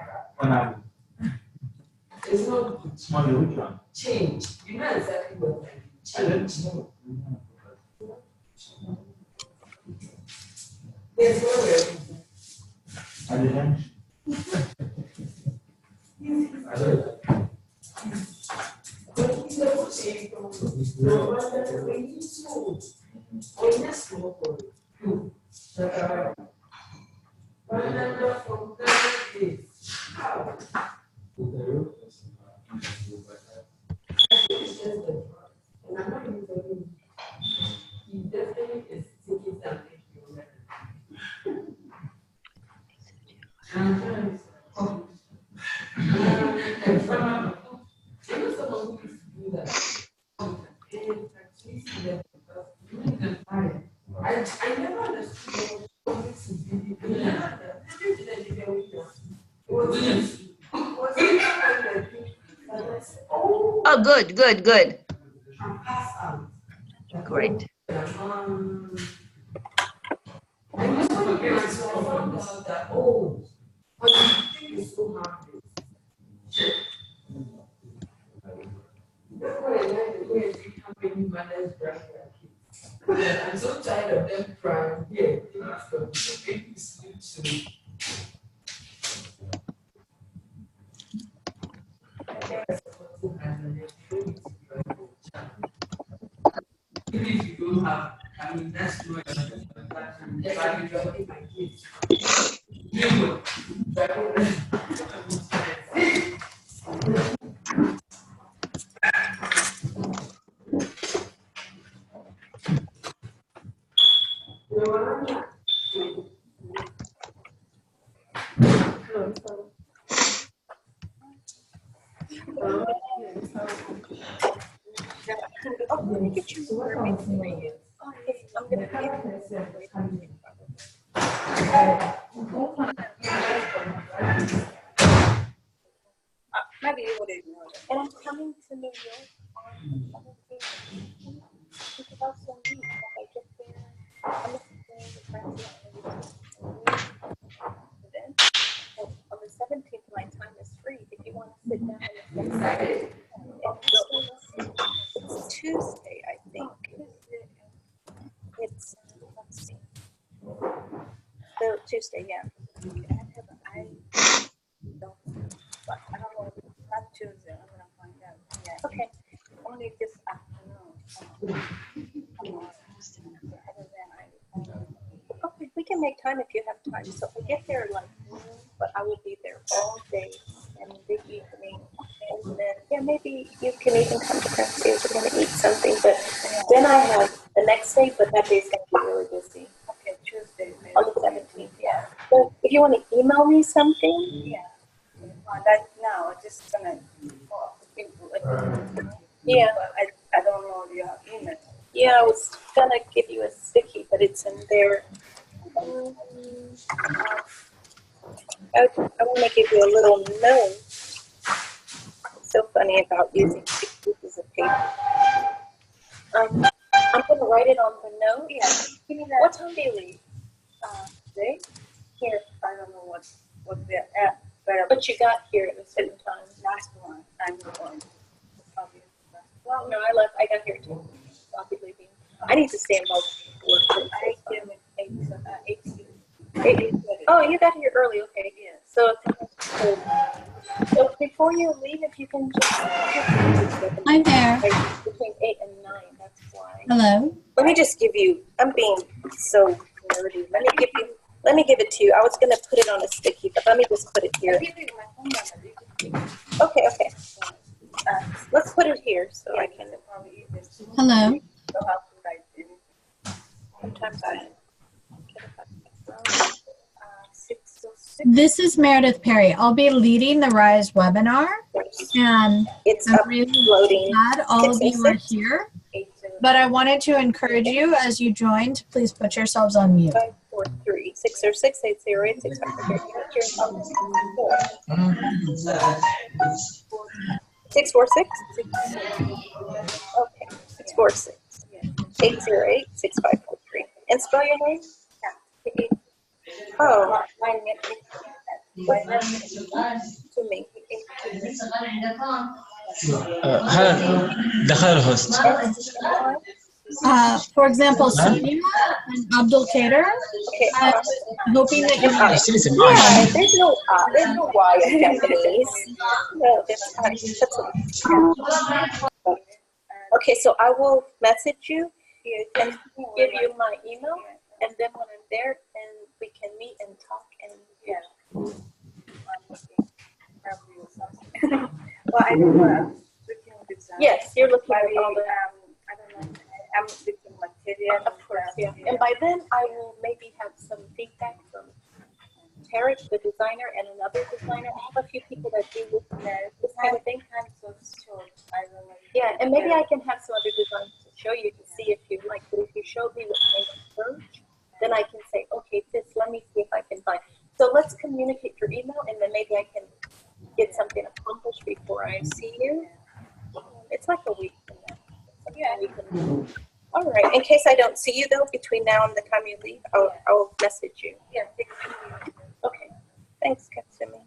It's not good. Change. You know exactly what I mean. Change. There's no I never understood Oh, good, good, good. Great. I was wondering, so I found out that, oh, but the thing is so hard. That's what I like the way I see how many mothers brag their kids. I'm so tired of them crying. Here, make me sleep soon. Even if you don't have, I mean, that's no excuse. Yes, I'm dropping my kids. You Maybe you would ignore it. And I'm coming to New York on vacation because I was so neat. Like I get there, I'm going to friends and then on the 17th, my time is free. If you want to sit down and it's Tuesday, I think. It's let's see. So Tuesday, yeah. I don't. But I don't know. Not Tuesday. I'm gonna find out. Yeah. Okay. Only this afternoon. Okay, we can make time if you have time. So I get there like noon, but I will be there all day and the evening. And then yeah, maybe you can even come to Prince. We're gonna eat something, but then I have the next day, but that day's gonna be really busy. Okay, Tuesday. maybe. On the 17th. Yeah. So if you want to email me something, Yeah. That now, I'm just gonna. yeah, I don't know your email. yeah, I was gonna give you a sticky, but it's in there. I want to give you a little note. It's so funny about using 6 pieces of paper. I'm gonna write it on the note. Yeah. Give me that. What time do you leave? Today? Here, I don't know what they're at, but you got here at a certain time. last one, I'm going. Probably last Well, no, I got here too. I'll be leaving. I need to stay involved with work. I came at 8. Oh, you got here early, okay. Yeah. So before you leave, if you can just. I'm there. Between 8 and 9, that's why. Hello. Let me just give you, I'm being so nerdy. Let me give it to you. I was gonna put it on a sticky, but let me just put it here. I'll give you my phone number. You can take it. Okay. Let's put it here so I can. Probably easiest. Hello. So how to write it. Sometimes I. 606. This is Meredith Perry. I'll be leading the RISE webinar, and It's I'm really uploading. glad all of you are 606. here. But I wanted to encourage you as you join to please put yourselves on mute. 543 606 808 646. Okay, 646 808 6543. And spell your name? Oh, to me. هذا دخل الهوست. For example, Sonia and Abdul Kader. Okay. I'm hoping that you Yeah, there's no Y in Japanese. No, okay, so I will message you and give you my email, and then when I'm there, then we can meet and talk and Well, I don't know. I'm looking at design. yes, you're looking at Maybe, all the. I don't know. I'm looking material. Of course, yeah. And by then, I will maybe have some feedback from Tarek, the designer, and another designer. I have a few people that do this kind of thing. So short. I don't know. Yeah, and maybe I can have some other designs to show you to see if you like. But if you showed me what kind of search, then I can say, okay, let me see if I can find. So let's communicate through email, and then maybe I can get something accomplished before I see you. It's like a week from now. Yeah. All right. In case I don't see you though, between now and the time you leave, I'll message you. Yeah. Okay. Thanks, Katsumi.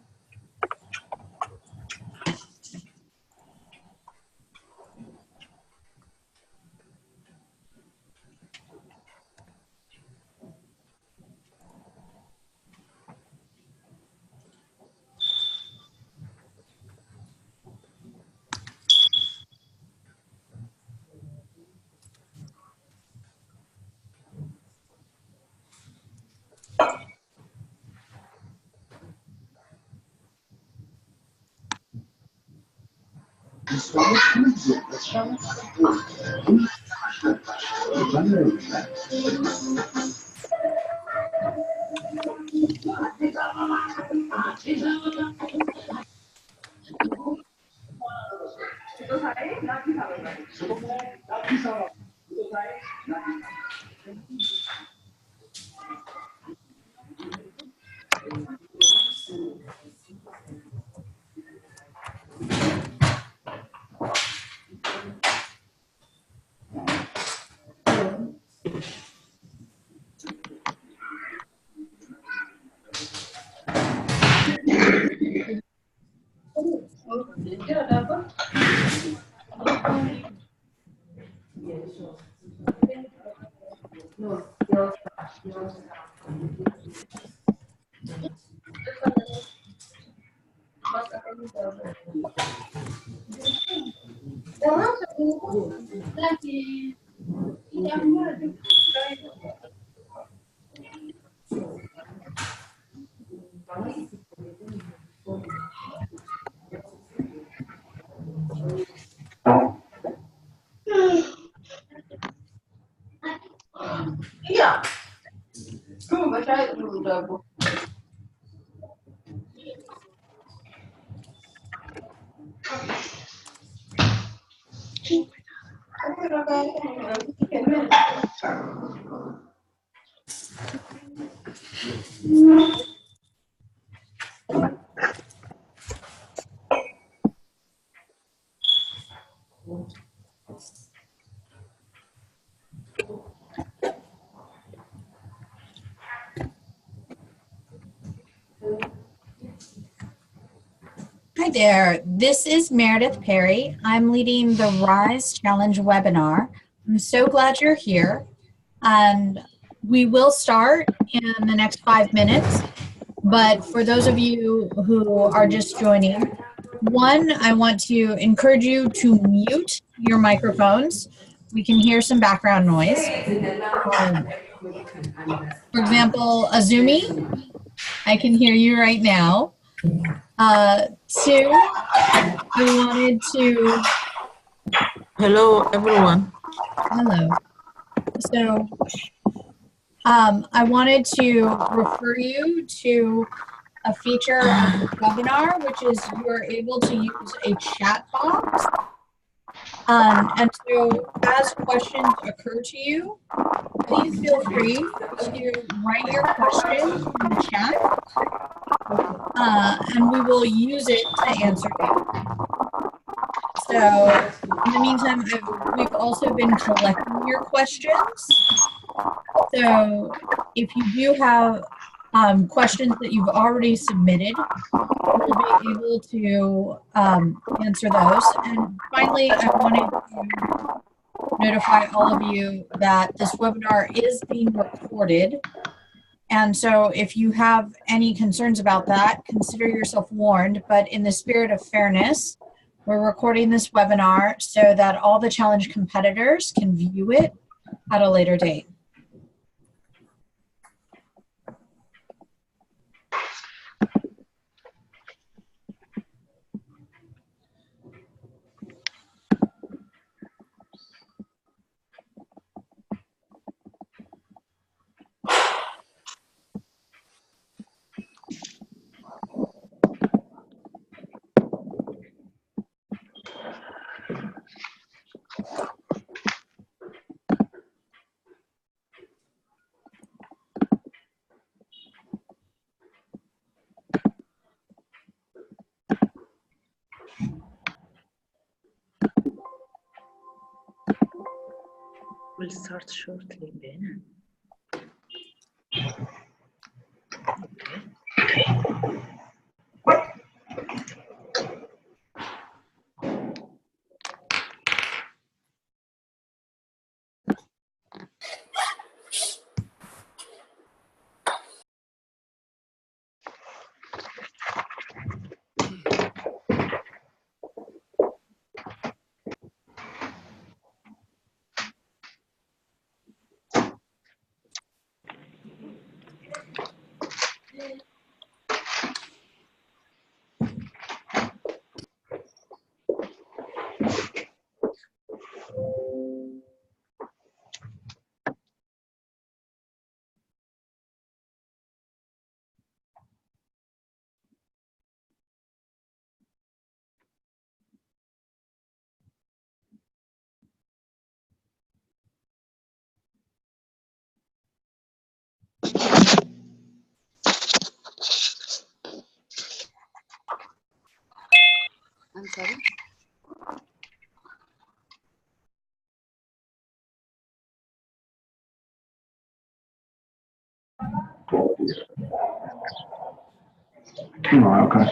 Iya. Baca udah bu. Hi there, this is Meredith Perry. I'm leading the RISE Challenge webinar. I'm so glad you're here. And we will start in the next 5 minutes. But for those of you who are just joining, one, I want to encourage you to mute your microphones. We can hear some background noise. For example, Azumi, I can hear you right now. Two, I wanted to. Hello, everyone. Hello. So, I wanted to refer you to a feature of the webinar, which is you are able to use a chat box. And so, as questions occur to you, please feel free to write your questions in the chat, and we will use it to answer them. So, in the meantime, we've also been collecting your questions. So, if you do have questions that you've already submitted, we'll be able to answer those. And finally, I wanted to notify all of you that this webinar is being recorded. And so if you have any concerns about that, consider yourself warned. But in the spirit of fairness, we're recording this webinar so that all the challenge competitors can view it at a later date. We'll start shortly, Ben. I'm sorry. No, okay.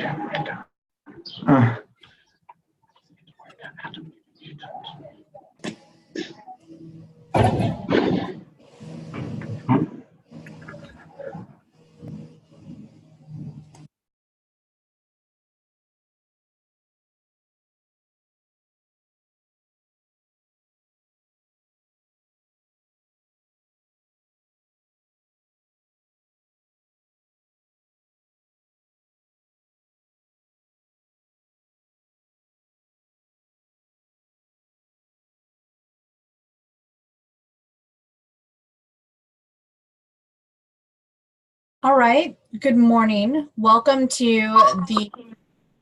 All right, good morning. Welcome to the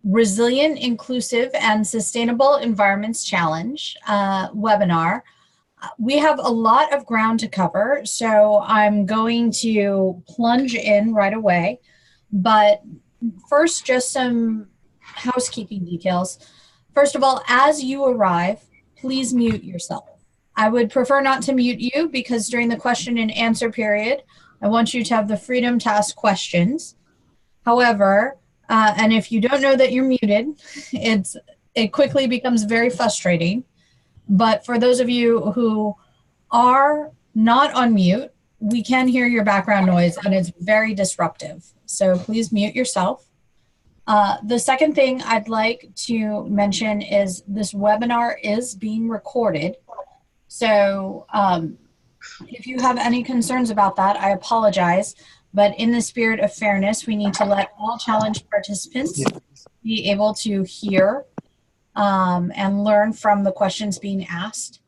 Resilient, Inclusive, and Sustainable Environments Challenge webinar. We have a lot of ground to cover, so I'm going to plunge in right away. But first, just some housekeeping details. First of all, as you arrive, please mute yourself. I would prefer not to mute you because during the question and answer period, I want you to have the freedom to ask questions. However, and if you don't know that you're muted, it quickly becomes very frustrating. But for those of you who are not on mute, we can hear your background noise and it's very disruptive. So please mute yourself. The second thing I'd like to mention is this webinar is being recorded. So if you have any concerns about that, I apologize. But in the spirit of fairness, we need to let all challenge participants be able to hear and learn from the questions being asked.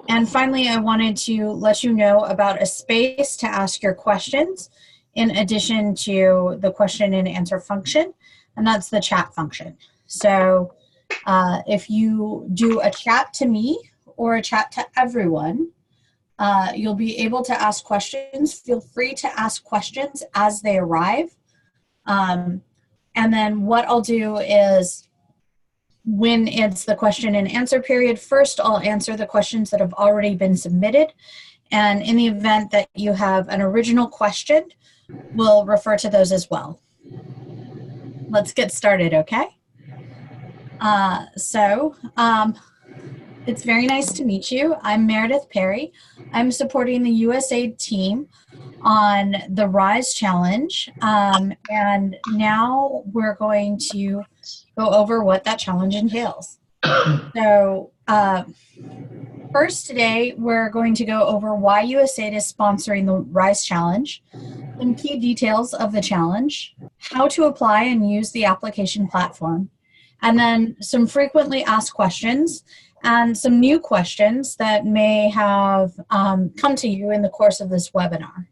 And finally, I wanted to let you know about a space to ask your questions in addition to the question and answer function, and that's the chat function. So if you do a chat to me or a chat to everyone, you'll be able to ask questions. Feel free to ask questions as they arrive. And then what I'll do is when it's the question and answer period, first I'll answer the questions that have already been submitted. And in the event that you have an original question, we'll refer to those as well. Let's get started, okay? It's very nice to meet you. I'm Meredith Perry. I'm supporting the USAID team on the RISE Challenge. And now we're going to go over what that challenge entails. So first today, we're going to go over why USAID is sponsoring the RISE Challenge, some key details of the challenge, how to apply and use the application platform, and then some frequently asked questions and some new questions that may have come to you in the course of this webinar.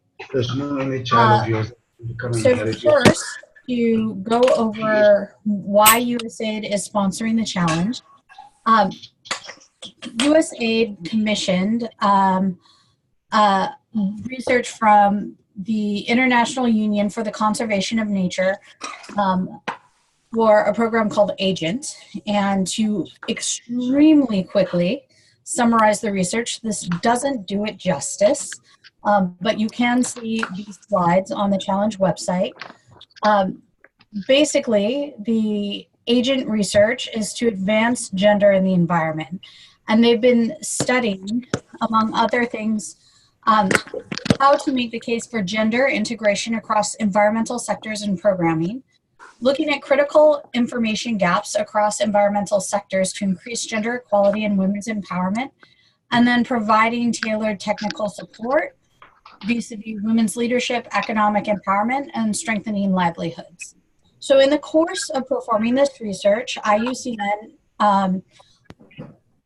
So first, to go over why USAID is sponsoring the challenge, USAID commissioned research from the International Union for the Conservation of Nature for a program called AGENT, and to extremely quickly summarize the research. This doesn't do it justice, but you can see these slides on the challenge website. Basically, the AGENT research is to advance gender in the environment, and they've been studying, among other things, how to make the case for gender integration across environmental sectors and programming, looking at critical information gaps across environmental sectors to increase gender equality and women's empowerment, and then providing tailored technical support vis-a-vis women's leadership, economic empowerment, and strengthening livelihoods. So in the course of performing this research, IUCN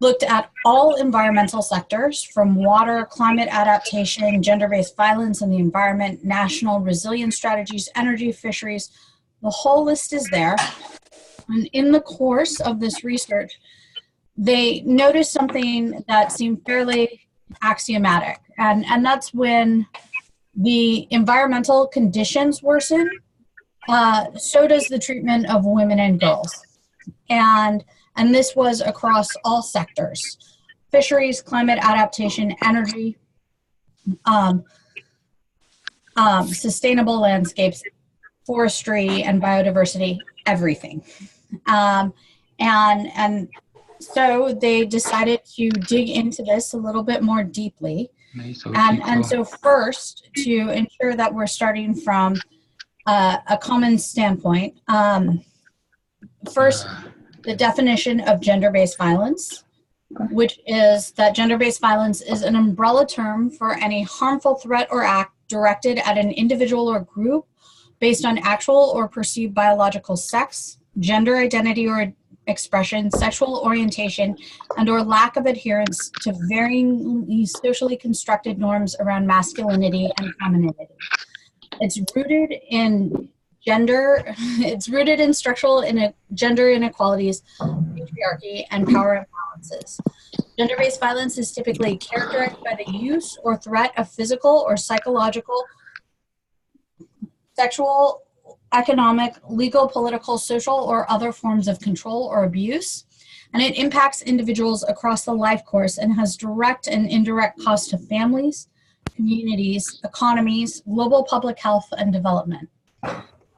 looked at all environmental sectors from water, climate adaptation, gender-based violence in the environment, national resilience strategies, energy, fisheries. The whole list is there. And in the course of this research, they noticed something that seemed fairly axiomatic. And that's when the environmental conditions worsen, so does the treatment of women and girls. And this was across all sectors: fisheries, climate adaptation, energy, sustainable landscapes, forestry and biodiversity, everything. And so they decided to dig into this a little bit more deeply. And so first, to ensure that we're starting from a common standpoint, first, the definition of gender-based violence, which is that gender-based violence is an umbrella term for any harmful threat or act directed at an individual or group based on actual or perceived biological sex, gender identity or expression, sexual orientation, and or lack of adherence to varying socially constructed norms around masculinity and femininity. It's rooted in gender, it's rooted in structural gender inequalities, patriarchy, and power imbalances. Gender-based violence is typically characterized by the use or threat of physical or psychological, sexual, economic, legal, political, social, or other forms of control or abuse. And it impacts individuals across the life course and has direct and indirect costs to families, communities, economies, global public health, and development.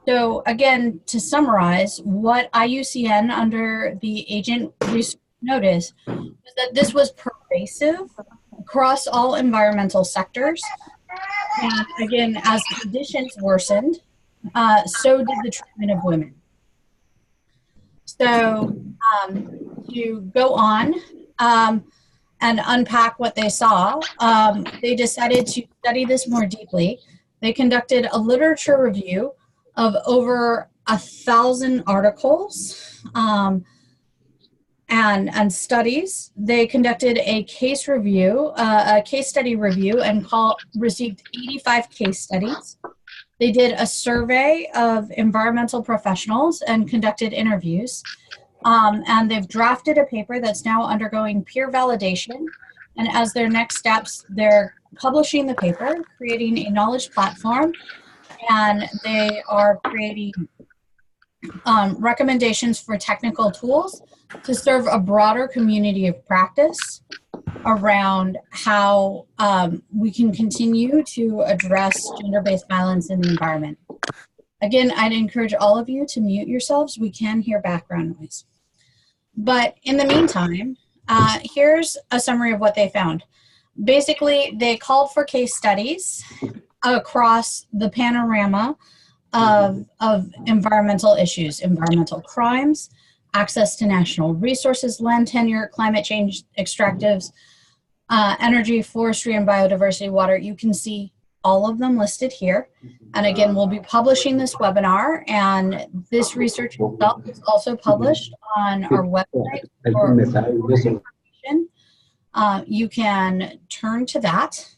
So again, to summarize, what IUCN under the agent research noticed was that this was pervasive across all environmental sectors. And again, as conditions worsened, so did the treatment of women. So to go on and unpack what they saw, they decided to study this more deeply. They conducted a literature review of over 1,000 articles and studies. They conducted a case review, a case study review, and received 85 case studies. They did a survey of environmental professionals and conducted interviews. And they've drafted a paper that's now undergoing peer validation. And as their next steps, they're publishing the paper, creating a knowledge platform, and they are creating recommendations for technical tools to serve a broader community of practice around how we can continue to address gender-based violence in the environment. Again, I'd encourage all of you to mute yourselves. We can hear background noise. But in the meantime, here's a summary of what they found. Basically, they called for case studies across the panorama of environmental issues, environmental crimes, access to national resources, land tenure, climate change, extractives, energy, forestry, and biodiversity, water. You can see all of them listed here. And again, we'll be publishing this webinar, and this research itself is also published on our website for more information. You can turn to that.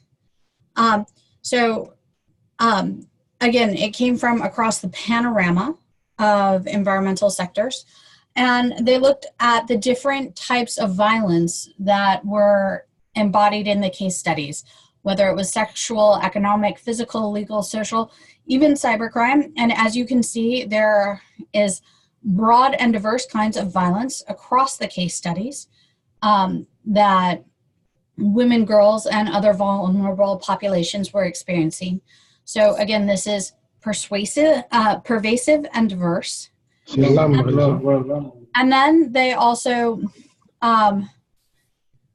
Again, it came from across the panorama of environmental sectors, and they looked at the different types of violence that were embodied in the case studies, whether it was sexual, economic, physical, legal, social, even cybercrime. And as you can see, there is broad and diverse kinds of violence across the case studies that women, girls, and other vulnerable populations were experiencing. So again, this is pervasive and diverse. And then they also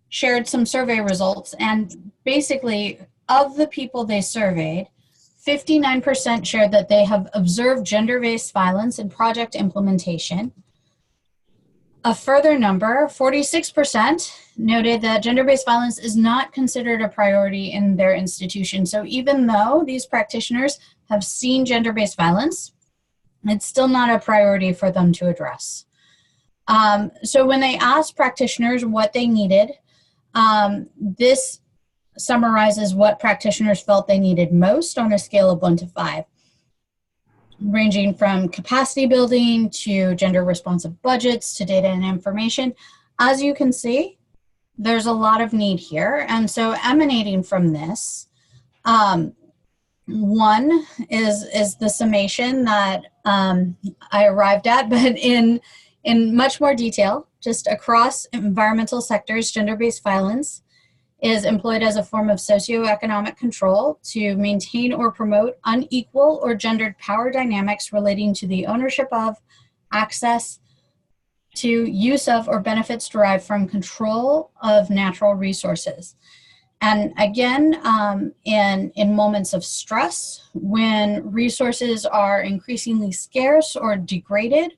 shared some survey results, and basically of the people they surveyed, 59% shared that they have observed gender-based violence in project implementation. A further number, 46%, noted that gender-based violence is not considered a priority in their institution. So even though these practitioners have seen gender-based violence, it's still not a priority for them to address. So when they asked practitioners what they needed, this summarizes what practitioners felt they needed most on a scale of 1 to 5, ranging from capacity building to gender responsive budgets to data and information. As you can see, there's a lot of need here. And so emanating from this, one is the summation that I arrived at, but in much more detail, just across environmental sectors, gender-based violence is employed as a form of socioeconomic control to maintain or promote unequal or gendered power dynamics relating to the ownership of, access to, use of, or benefits derived from control of natural resources. And again, in moments of stress, when resources are increasingly scarce or degraded,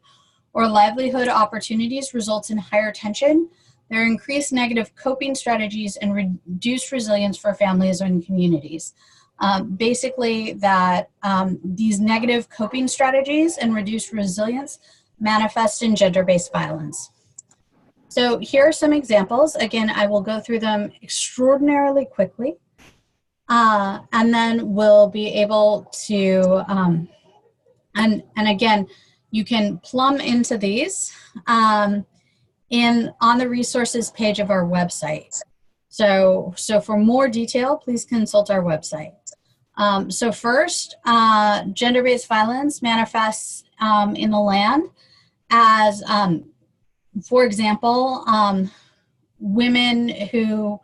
or livelihood opportunities results in higher tension, there are increased negative coping strategies and reduced resilience for families and communities. Basically, that these negative coping strategies and reduced resilience manifest in gender-based violence. So here are some examples. Again, I will go through them extraordinarily quickly. And then we'll be able to, and again, you can plumb into these on the resources page of our website. So for more detail, please consult our website. So first, gender-based violence manifests in the land as, for example, women who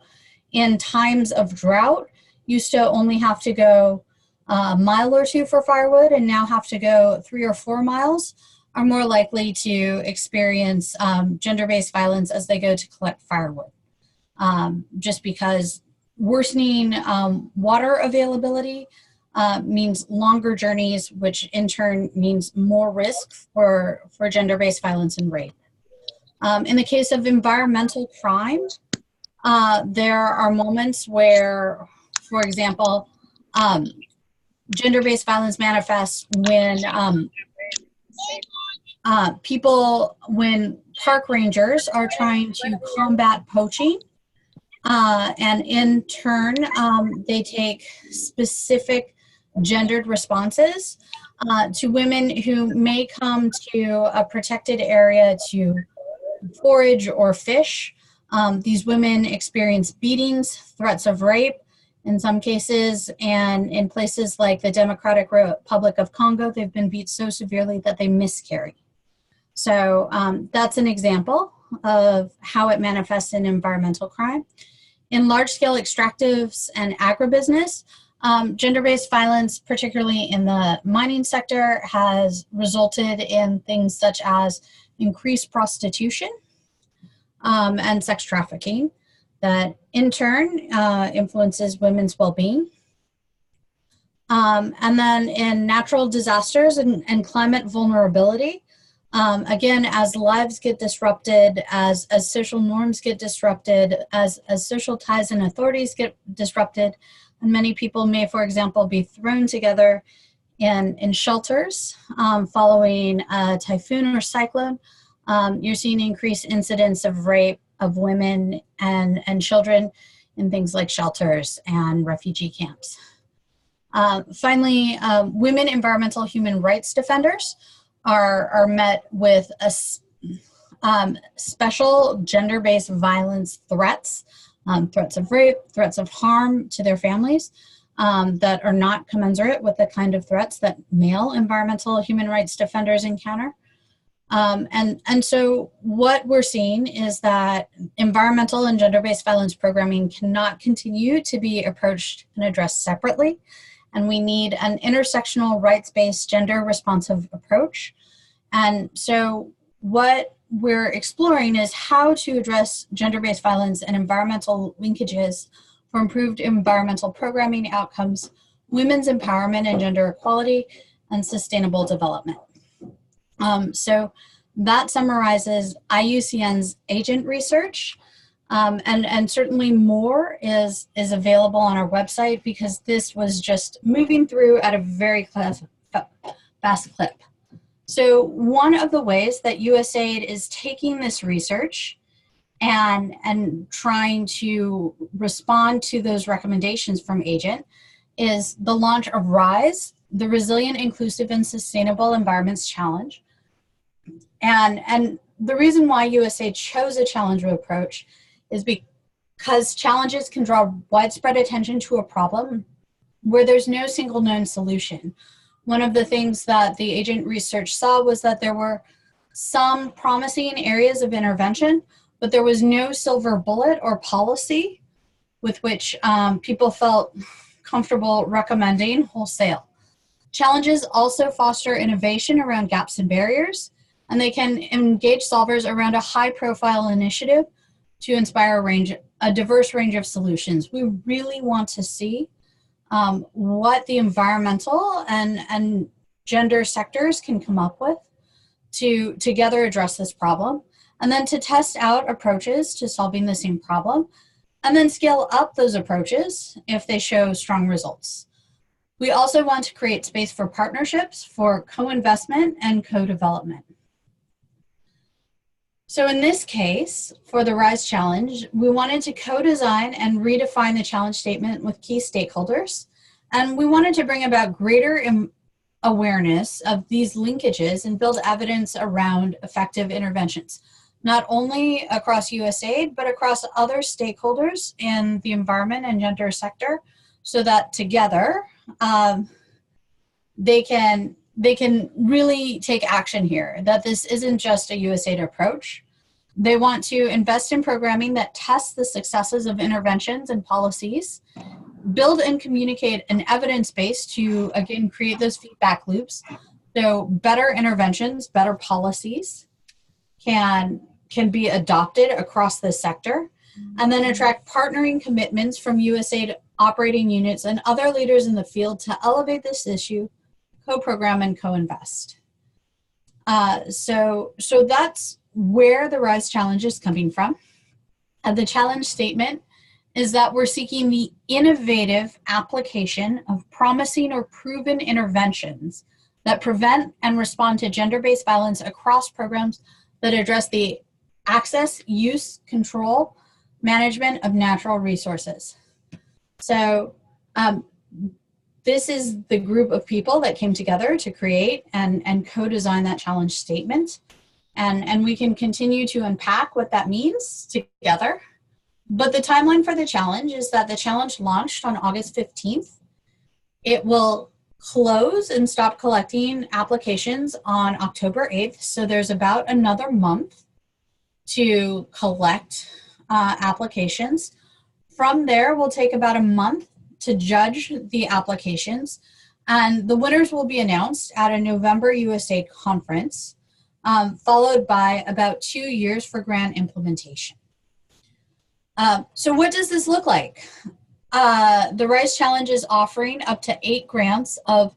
in times of drought used to only have to go a mile or two for firewood and now have to go 3 or 4 miles are more likely to experience gender-based violence as they go to collect firewood. Just because worsening water availability means longer journeys, which in turn means more risk for gender-based violence and rape. In the case of environmental crime, there are moments where, for example, gender-based violence manifests when when park rangers are trying to combat poaching, and in turn, they take specific gendered responses to women who may come to a protected area to forage or fish. These women experience beatings, threats of rape in some cases, and in places like the Democratic Republic of Congo, they've been beat so severely that they miscarry. So that's an example of how it manifests in environmental crime. In large-scale extractives and agribusiness, gender-based violence, particularly in the mining sector, has resulted in things such as increased prostitution and sex trafficking that in turn influences women's well-being. And then in natural disasters and climate vulnerability, again, as lives get disrupted, as social norms get disrupted, as social ties and authorities get disrupted, and many people may, for example, be thrown together in shelters following a typhoon or cyclone, you're seeing increased incidence of rape of women and children in things like shelters and refugee camps. Finally, women environmental human rights defenders are met with a special gender-based violence threats, threats of rape, threats of harm to their families that are not commensurate with the kind of threats that male environmental human rights defenders encounter. And so what we're seeing is that environmental and gender-based violence programming cannot continue to be approached and addressed separately. And we need an intersectional rights-based gender responsive approach. And so what we're exploring is how to address gender-based violence and environmental linkages for improved environmental programming outcomes, women's empowerment and gender equality, and sustainable development. So that summarizes IUCN's agent research, and certainly more is available on our website because this was just moving through at a very fast clip. So one of the ways that USAID is taking this research and trying to respond to those recommendations from agent is the launch of RISE, the Resilient, Inclusive, and Sustainable Environments Challenge. And the reason why USAID chose a challenge approach is because challenges can draw widespread attention to a problem where there's no single known solution. One of the things that the agent research saw was that there were some promising areas of intervention, but there was no silver bullet or policy with which people felt comfortable recommending wholesale. Challenges also foster innovation around gaps and barriers, and they can engage solvers around a high-profile initiative to inspire a diverse range of solutions. We really want to see what the environmental and gender sectors can come up with to together address this problem, and then to test out approaches to solving the same problem, and then scale up those approaches if they show strong results. We also want to create space for partnerships for co-investment and co-development. So in this case, for the RISE challenge, we wanted to co-design and redefine the challenge statement with key stakeholders. And we wanted to bring about greater awareness of these linkages and build evidence around effective interventions, not only across USAID, but across other stakeholders in the environment and gender sector, so that together they can really take action here, that this isn't just a USAID approach. They want to invest in programming that tests the successes of interventions and policies, build and communicate an evidence base to, again, create those feedback loops. So better interventions, better policies can be adopted across the sector, and then attract partnering commitments from USAID operating units and other leaders in the field to elevate this issue, co-program and co-invest. So that's where the RISE challenge is coming from. And the challenge statement is that we're seeking the innovative application of promising or proven interventions that prevent and respond to gender-based violence across programs that address the access, use, control, management of natural resources. So this is the group of people that came together to create and co-design that challenge statement. And we can continue to unpack what that means together. But the timeline for the challenge is that the challenge launched on August 15th. It will close and stop collecting applications on October 8th. So there's about another month to collect applications. From there, we'll take about a month to judge the applications, and the winners will be announced at a November USAID conference, followed by about 2 years for grant implementation. So what does this look like? The RISE Challenge is offering up to 8 grants of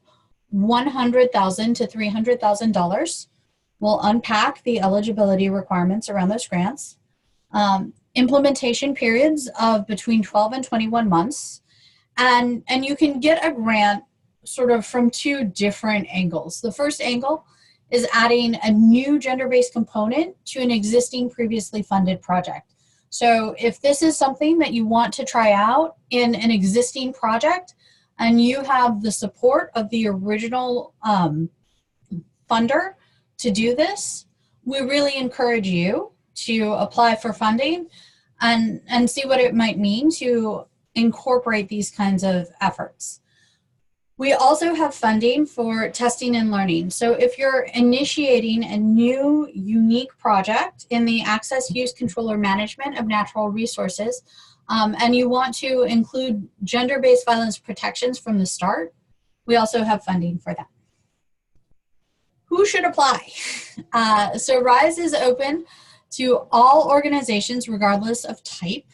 $100,000 to $300,000. We'll unpack the eligibility requirements around those grants. Implementation periods of between 12 and 21 months. And you can get a grant sort of from 2 different angles. The first angle is adding a new gender-based component to an existing previously funded project. So if this is something that you want to try out in an existing project and you have the support of the original funder to do this, we really encourage you to apply for funding and see what it might mean to incorporate these kinds of efforts. We also have funding for testing and learning. So if you're initiating a new, unique project in the access, use, control, or management of natural resources, and you want to include gender-based violence protections from the start, we also have funding for that. Who should apply? So RISE is open to all organizations regardless of type,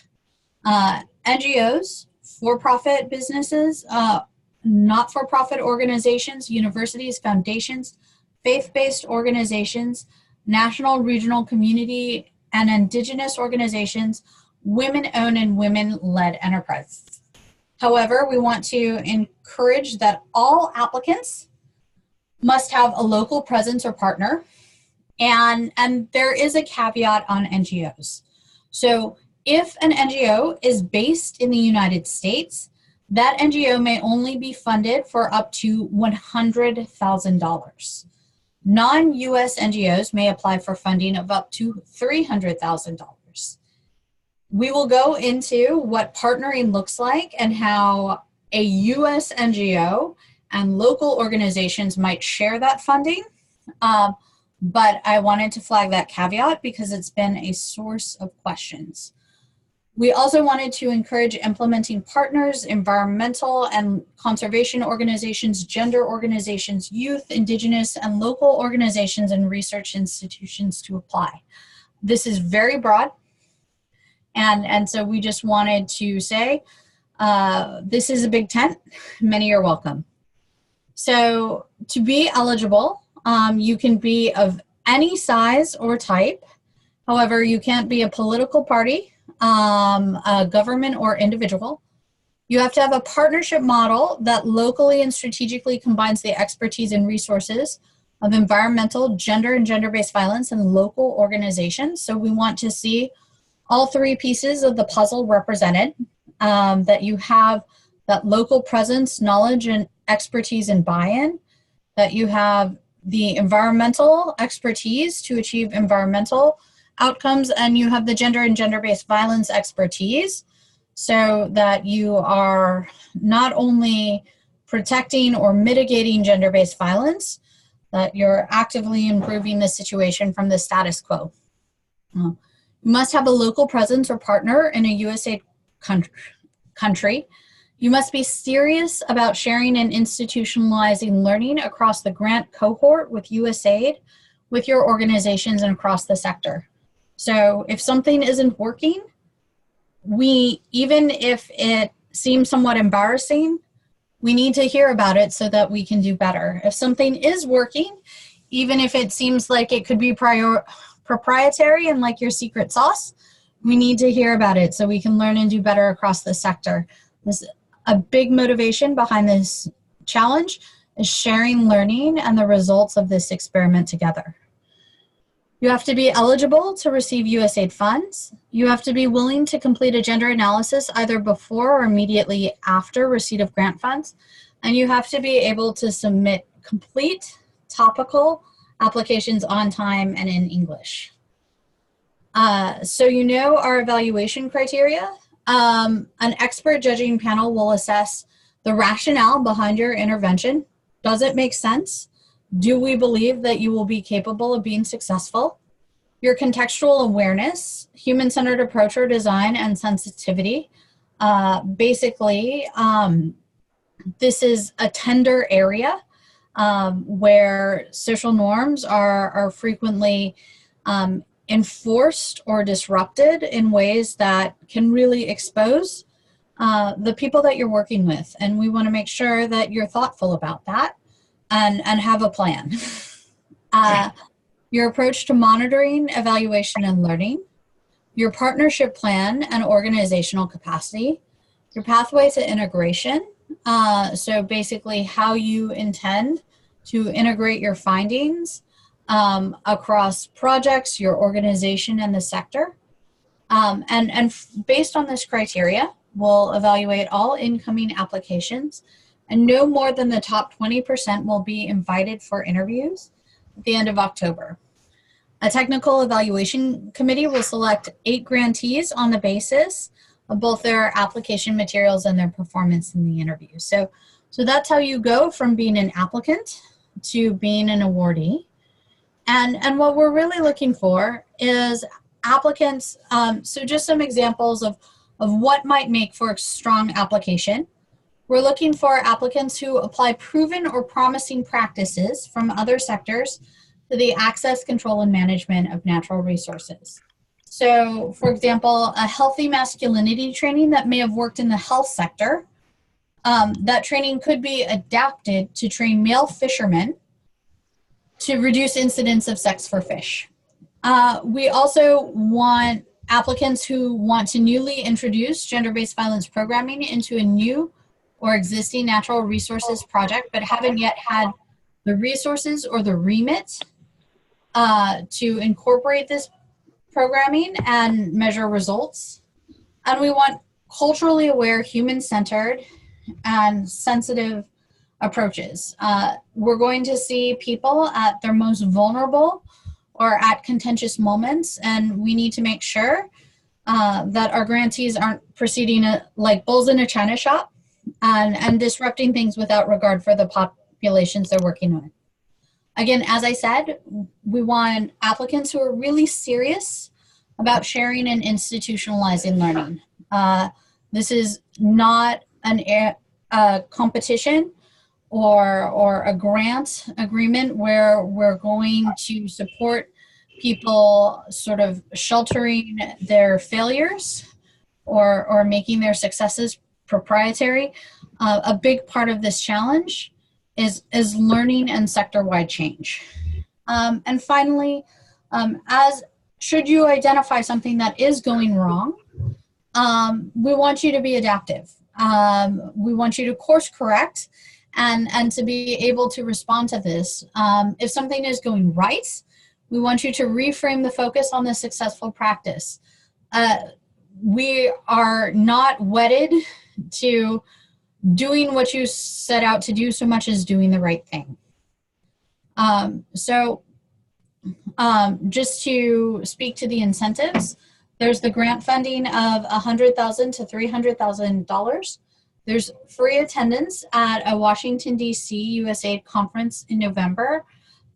NGOs, for-profit businesses, not-for-profit organizations, universities, foundations, faith-based organizations, national, regional, community, and indigenous organizations, women-owned and women-led enterprises. However, we want to encourage that all applicants must have a local presence or partner, and there is a caveat on NGOs. So if an NGO is based in the United States, that NGO may only be funded for up to $100,000. Non-US NGOs may apply for funding of up to $300,000. We will go into what partnering looks like and how a US NGO and local organizations might share that funding. But I wanted to flag that caveat because it's been a source of questions. We also wanted to encourage implementing partners, environmental and conservation organizations, gender organizations, youth, indigenous, and local organizations and research institutions to apply. This is very broad, and so we just wanted to say, this is a big tent, many are welcome. So to be eligible, you can be of any size or type. However, you can't be a political party, a government or individual. You have to have a partnership model that locally and strategically combines the expertise and resources of environmental, gender, and gender-based violence in local organizations. So we want to see all three pieces of the puzzle represented, that you have that local presence, knowledge, and expertise and buy-in, that you have the environmental expertise to achieve environmental outcomes, and you have the gender and gender-based violence expertise, so that you are not only protecting or mitigating gender-based violence, that you're actively improving the situation from the status quo. You must have a local presence or partner in a USAID country. You must be serious about sharing and institutionalizing learning across the grant cohort with USAID, with your organizations and across the sector. So if something isn't working, even if it seems somewhat embarrassing, we need to hear about it so that we can do better. If something is working, even if it seems like it could be proprietary and like your secret sauce, we need to hear about it so we can learn and do better across the sector. A big motivation behind this challenge is sharing learning and the results of this experiment together. You have to be eligible to receive USAID funds. You have to be willing to complete a gender analysis either before or immediately after receipt of grant funds. And you have to be able to submit complete topical applications on time and in English. So you know our evaluation criteria. An expert judging panel will assess the rationale behind your intervention. Does it make sense? Do we believe that you will be capable of being successful? Your contextual awareness, human-centered approach or design, and sensitivity. Basically, this is a tender area where social norms are frequently enforced or disrupted in ways that can really expose the people that you're working with. And we want to make sure that you're thoughtful about that and have a plan. Your approach to monitoring, evaluation, and learning, your partnership plan and organizational capacity, your pathway to integration, so basically how you intend to integrate your findings across projects, your organization, and the sector. And based on this criteria, we'll evaluate all incoming applications, and no more than the top 20% will be invited for interviews at the end of October. A technical evaluation committee will select 8 grantees on the basis of both their application materials and their performance in the interview. So that's how you go from being an applicant to being an awardee. And what we're really looking for is applicants, so just some examples of what might make for a strong application. We're looking for applicants who apply proven or promising practices from other sectors to the access, control, and management of natural resources. So, for example, a healthy masculinity training that may have worked in the health sector, that training could be adapted to train male fishermen to reduce incidence of sex for fish. We also want applicants who want to newly introduce gender-based violence programming into a new or existing natural resources project, but haven't yet had the resources or the remit to incorporate this programming and measure results. And we want culturally aware, human-centered, and sensitive approaches. We're going to see people at their most vulnerable or at contentious moments, and we need to make sure that our grantees aren't proceeding like bulls in a china shop and disrupting things without regard for the populations they're working with. Again, as I said, we want applicants who are really serious about sharing and institutionalizing learning. This is not a competition or a grant agreement where we're going to support people sort of sheltering their failures or making their successes proprietary. A big part of this challenge is learning and sector-wide change. And finally, should you identify something that is going wrong, we want you to be adaptive. We want you to course correct and to be able to respond to this. If something is going right, we want you to reframe the focus on the successful practice. We are not wedded to doing what you set out to do so much as doing the right thing. Just to speak to the incentives, there's the grant funding of $100,000 to $300,000. There's free attendance at a Washington, D.C. USAID conference in November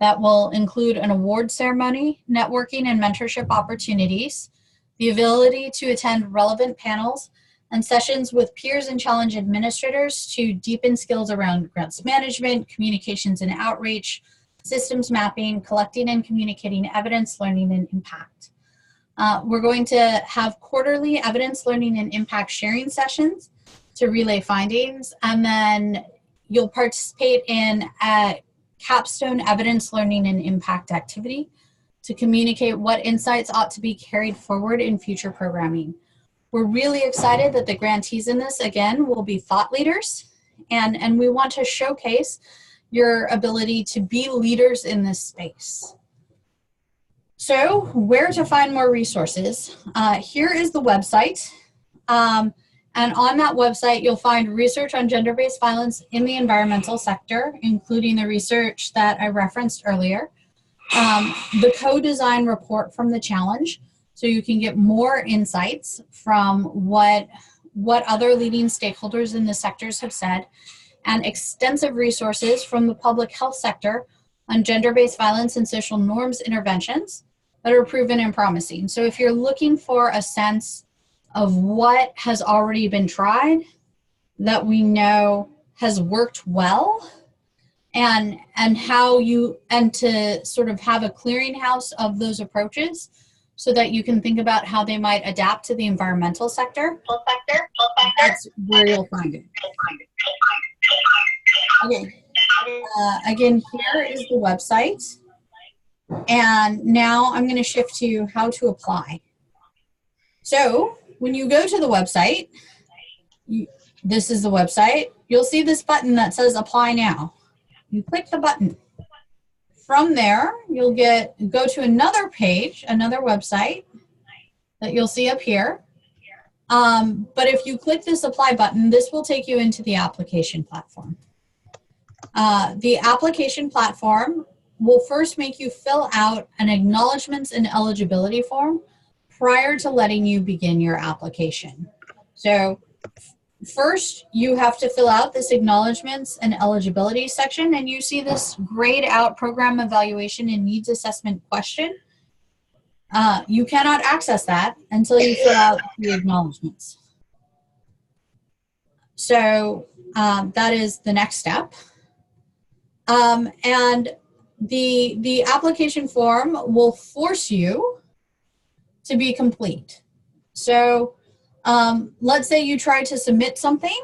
that will include an award ceremony, networking and mentorship opportunities, the ability to attend relevant panels, and sessions with peers and challenge administrators to deepen skills around grants management, communications and outreach, systems mapping, collecting and communicating evidence, learning, and impact. We're going to have quarterly evidence, learning, and impact sharing sessions to relay findings, and then you'll participate in a capstone evidence, learning, and impact activity to communicate what insights ought to be carried forward in future programming. We're really excited that the grantees in this, again, will be thought leaders, and we want to showcase your ability to be leaders in this space. So where to find more resources? Here is the website. And on that website, you'll find research on gender-based violence in the environmental sector, including the research that I referenced earlier. The co-design report from the challenge, so you can get more insights from what other leading stakeholders in the sectors have said, and extensive resources from the public health sector on gender-based violence and social norms interventions that are proven and promising. So if you're looking for a sense of what has already been tried that we know has worked well, and how you, and to sort of have a clearinghouse of those approaches so that you can think about how they might adapt to the environmental sector, that's where you'll find it. Okay. Again, here is the website. And now I'm going to shift to how to apply. So when you go to the website, this is the website, you'll see this button that says apply now. You click the button. From there, you'll go to another page, another website that you'll see up here. But if you click this apply button, this will take you into the application platform. The application platform will first make you fill out an acknowledgements and eligibility form prior to letting you begin your application. So first, you have to fill out this acknowledgements and eligibility section, and you see this grayed out program evaluation and needs assessment question. You cannot access that until you fill out the acknowledgements. So that is the next step. And the application form will force you to be complete. So let's say you try to submit something,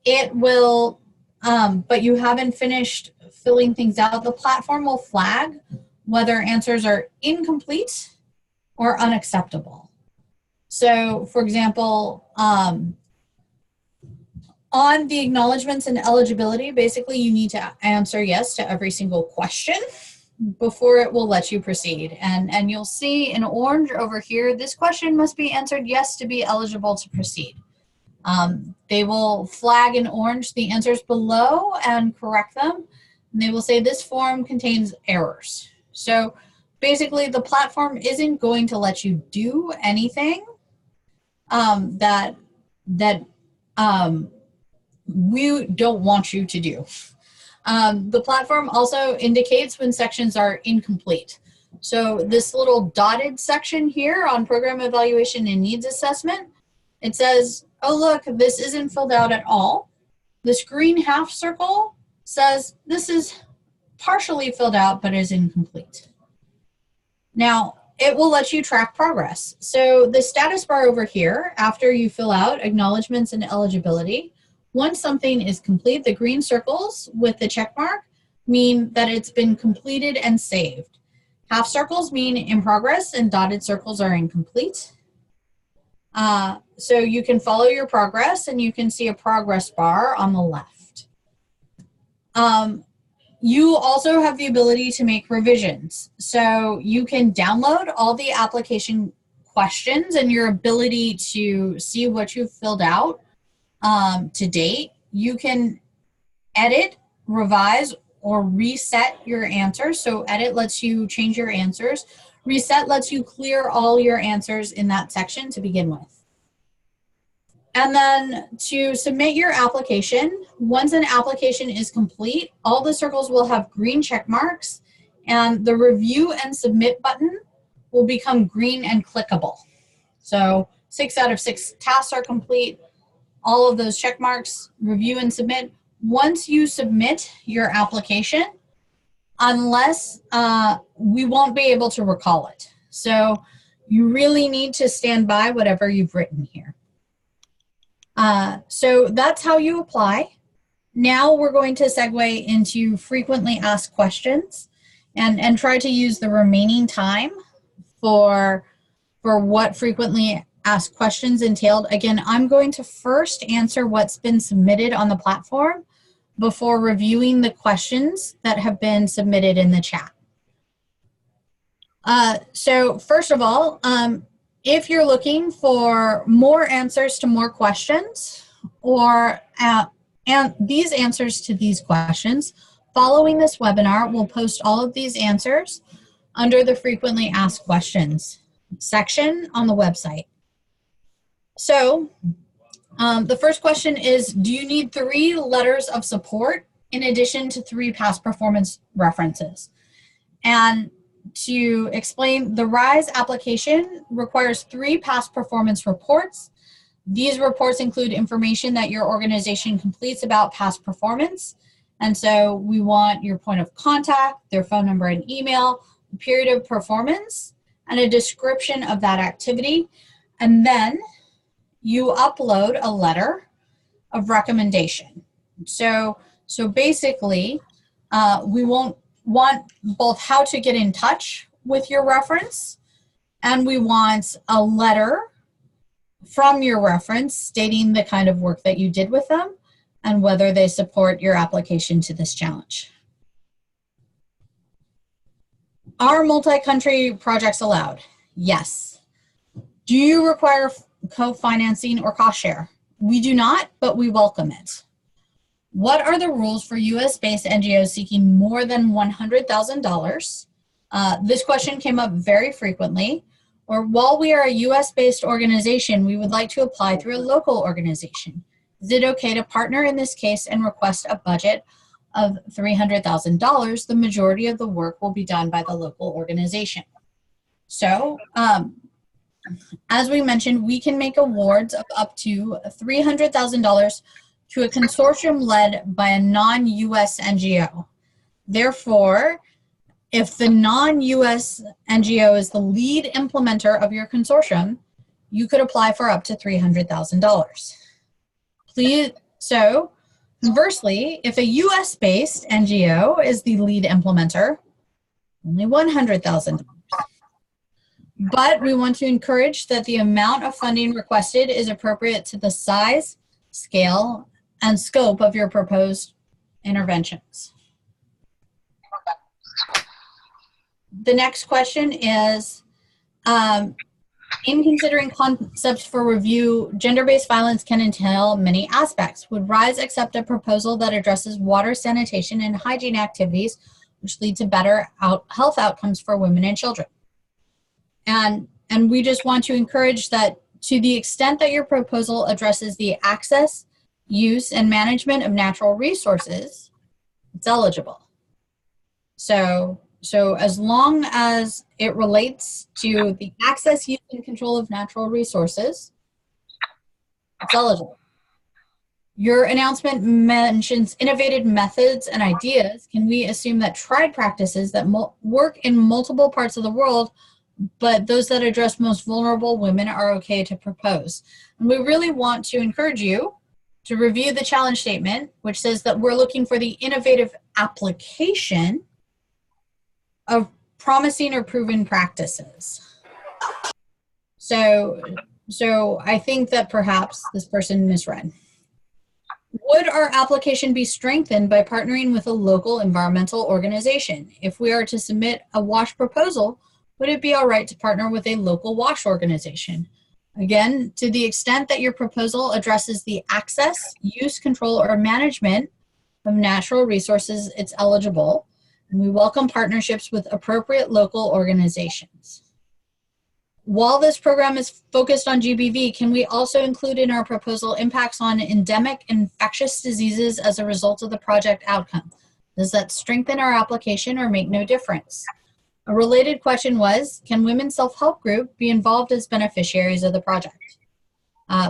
it will, but you haven't finished filling things out, the platform will flag whether answers are incomplete or unacceptable. So for example, on the acknowledgements and eligibility, basically you need to answer yes to every single question before it will let you proceed. And you'll see in orange over here, this question must be answered yes to be eligible to proceed. They will flag in orange the answers below and correct them. And they will say this form contains errors. So basically the platform isn't going to let you do anything that we don't want you to do. The platform also indicates when sections are incomplete. So this little dotted section here on program evaluation and needs assessment, it says, oh look, this isn't filled out at all. This green half circle says this is partially filled out but is incomplete. Now, it will let you track progress. So the status bar over here, after you fill out acknowledgements and eligibility, once something is complete, the green circles with the check mark mean that it's been completed and saved. Half circles mean in progress and dotted circles are incomplete. So you can follow your progress, and you can see a progress bar on the left. You also have the ability to make revisions. So you can download all the application questions and your ability to see what you've filled out to date. You can edit, revise, or reset your answers. So edit lets you change your answers. Reset lets you clear all your answers in that section to begin with. And then to submit your application, once an application is complete, all the circles will have green check marks, and the review and submit button will become green and clickable. So 6 out of 6 tasks are complete. All of those check marks, review and submit. Once you submit your application, unless we won't be able to recall it. So you really need to stand by whatever you've written here. So that's how you apply. Now we're going to segue into frequently asked questions and try to use the remaining time for what frequently asked questions entailed. Again, I'm going to first answer what's been submitted on the platform before reviewing the questions that have been submitted in the chat. So first of all, if you're looking for more answers to more questions or and these answers to these questions, following this webinar, we'll post all of these answers under the frequently asked questions section on the website. So the first question is, do you need 3 letters of support in addition to 3 past performance references? And to explain, the RISE application requires 3 past performance reports. These reports include information that your organization completes about past performance. And so we want your point of contact, their phone number and email, the period of performance, and a description of that activity. And then you upload a letter of recommendation. So basically, we won't want both how to get in touch with your reference, and we want a letter from your reference stating the kind of work that you did with them and whether they support your application to this challenge. Are multi-country projects allowed? Yes. Do you require co-financing or cost share? We do not, but we welcome it. What are the rules for US-based NGOs seeking more than $100,000? This question came up very frequently. Or while we are a US-based organization, we would like to apply through a local organization. Is it okay to partner in this case and request a budget of $300,000? The majority of the work will be done by the local organization. So, as we mentioned, we can make awards of up to $300,000 to a consortium led by a non-US NGO. Therefore, if the non-US NGO is the lead implementer of your consortium, you could apply for up to $300,000. So, conversely, if a US-based NGO is the lead implementer, only $100,000. But we want to encourage that the amount of funding requested is appropriate to the size, scale, and scope of your proposed interventions. The next question is, in considering concepts for review, gender-based violence can entail many aspects. Would RISE accept a proposal that addresses water, sanitation, and hygiene activities which lead to better health outcomes for women and children? And we just want to encourage that to the extent that your proposal addresses the access, use, and management of natural resources, it's eligible. So as long as it relates to the access, use, and control of natural resources, it's eligible. Your announcement mentions innovative methods and ideas. Can we assume that tried practices that work in multiple parts of the world, but those that address most vulnerable women, are okay to propose? And we really want to encourage you to review the challenge statement, which says that we're looking for the innovative application of promising or proven practices. So So I think that perhaps this person misread. Would our application be strengthened by partnering with a local environmental organization? If we are to submit a WASH proposal, would it be all right to partner with a local WASH organization? Again, to the extent that your proposal addresses the access, use, control, or management of natural resources, it's eligible. And we welcome partnerships with appropriate local organizations. While this program is focused on GBV, can we also include in our proposal impacts on endemic infectious diseases as a result of the project outcome? Does that strengthen our application or make no difference? A related question was, can Women's Self-Help Group be involved as beneficiaries of the project?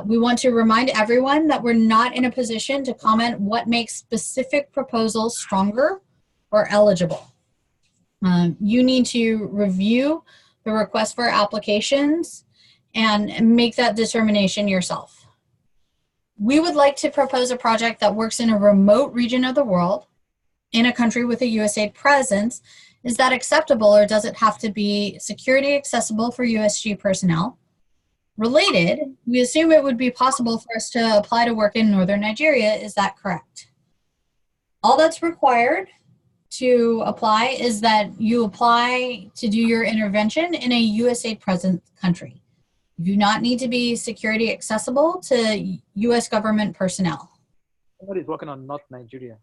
We want to remind everyone that we're not in a position to comment what makes specific proposals stronger or eligible. You need to review the request for applications and make that determination yourself. We would like to propose a project that works in a remote region of the world, in a country with a USAID presence. Is that acceptable, or does it have to be security accessible for USG personnel? Related, we assume it would be possible for us to apply to work in northern Nigeria. Is that correct? All that's required to apply is that you apply to do your intervention in a USAID present country. You do not need to be security accessible to US government personnel. Somebody is working on North Nigeria.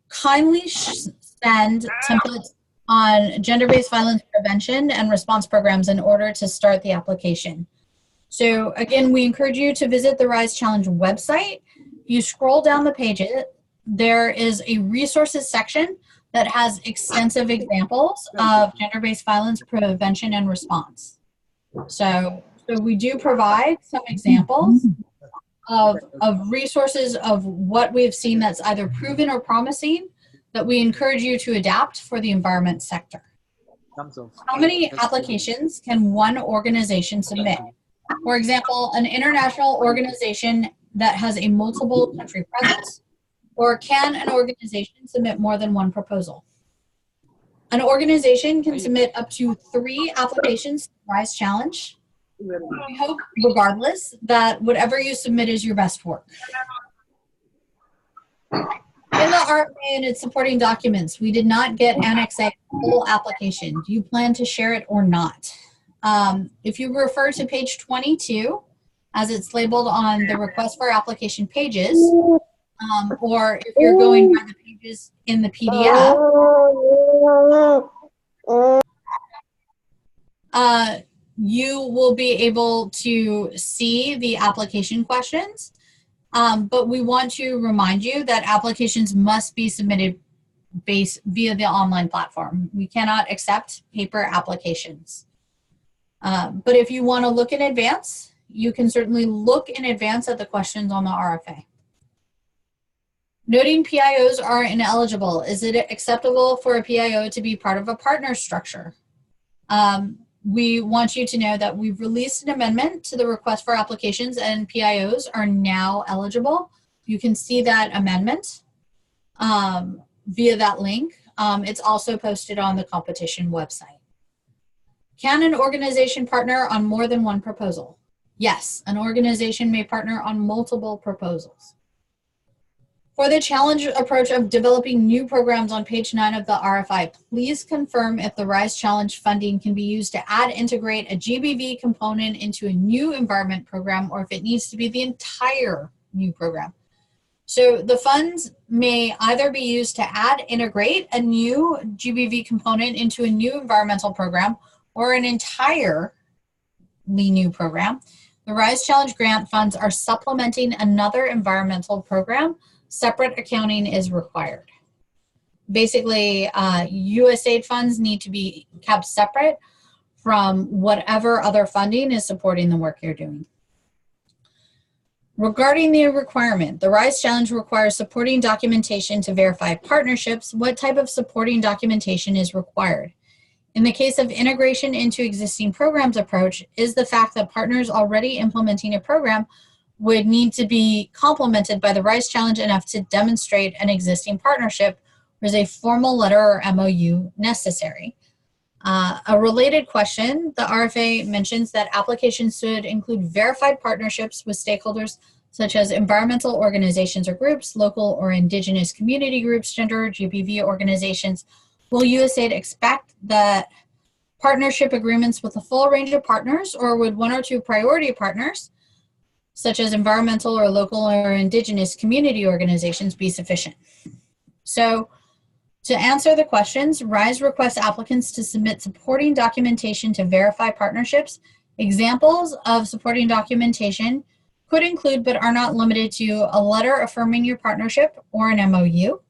Kindly send templates on gender-based violence prevention and response programs in order to start the application. So again, we encourage you to visit the RISE Challenge website. You scroll down the pages, there is a resources section that has extensive examples of gender-based violence prevention and response. So we do provide some examples of resources of what we've seen that's either proven or promising that we encourage you to adapt for the environment sector. How many applications can one organization submit? For example, an international organization that has a multiple country presence, or can an organization submit more than one proposal? An organization can submit up to 3 applications to the RISE Challenge. We hope, regardless, that whatever you submit is your best work. In the RFA and its supporting documents, we did not get Annex A full application. Do you plan to share it or not? If you refer to page 22, as it's labeled on the request for application pages, or if you're going by the pages in the PDF, you will be able to see the application questions. But we want to remind you that applications must be submitted via the online platform. We cannot accept paper applications. But if you want to look in advance, you can certainly look in advance at the questions on the RFA. Noting PIOs are ineligible. Is it acceptable for a PIO to be part of a partner structure? We want you to know that we've released an amendment to the request for applications, and PIOs are now eligible. You can see that amendment via that link. It's also posted on the competition website. Can an organization partner on more than one proposal? Yes, an organization may partner on multiple proposals. For the challenge approach of developing new programs on page 9 of the RFI, please confirm if the RISE Challenge funding can be used to integrate a GBV component into a new environment program, or if it needs to be the entire new program. So the funds may either be used to integrate a new GBV component into a new environmental program, or an entirely new program. The RISE Challenge grant funds are supplementing another environmental program. Separate accounting is required. Basically, USAID funds need to be kept separate from whatever other funding is supporting the work you're doing. Regarding the requirement, the RISE Challenge requires supporting documentation to verify partnerships. What type of supporting documentation is required? In the case of integration into existing programs approach, is the fact that partners already implementing a program would need to be complemented by the RISE Challenge enough to demonstrate an existing partnership, or is a formal letter or MOU necessary? A related question, the RFA mentions that applications should include verified partnerships with stakeholders such as environmental organizations or groups, local or indigenous community groups, gender, GBV organizations. Will USAID expect that partnership agreements with a full range of partners, or would one or two priority partners, such as environmental or local or indigenous community organizations, be sufficient? So, to answer the questions, RISE requests applicants to submit supporting documentation to verify partnerships. Examples of supporting documentation could include, but are not limited to, a letter affirming your partnership or an MOU.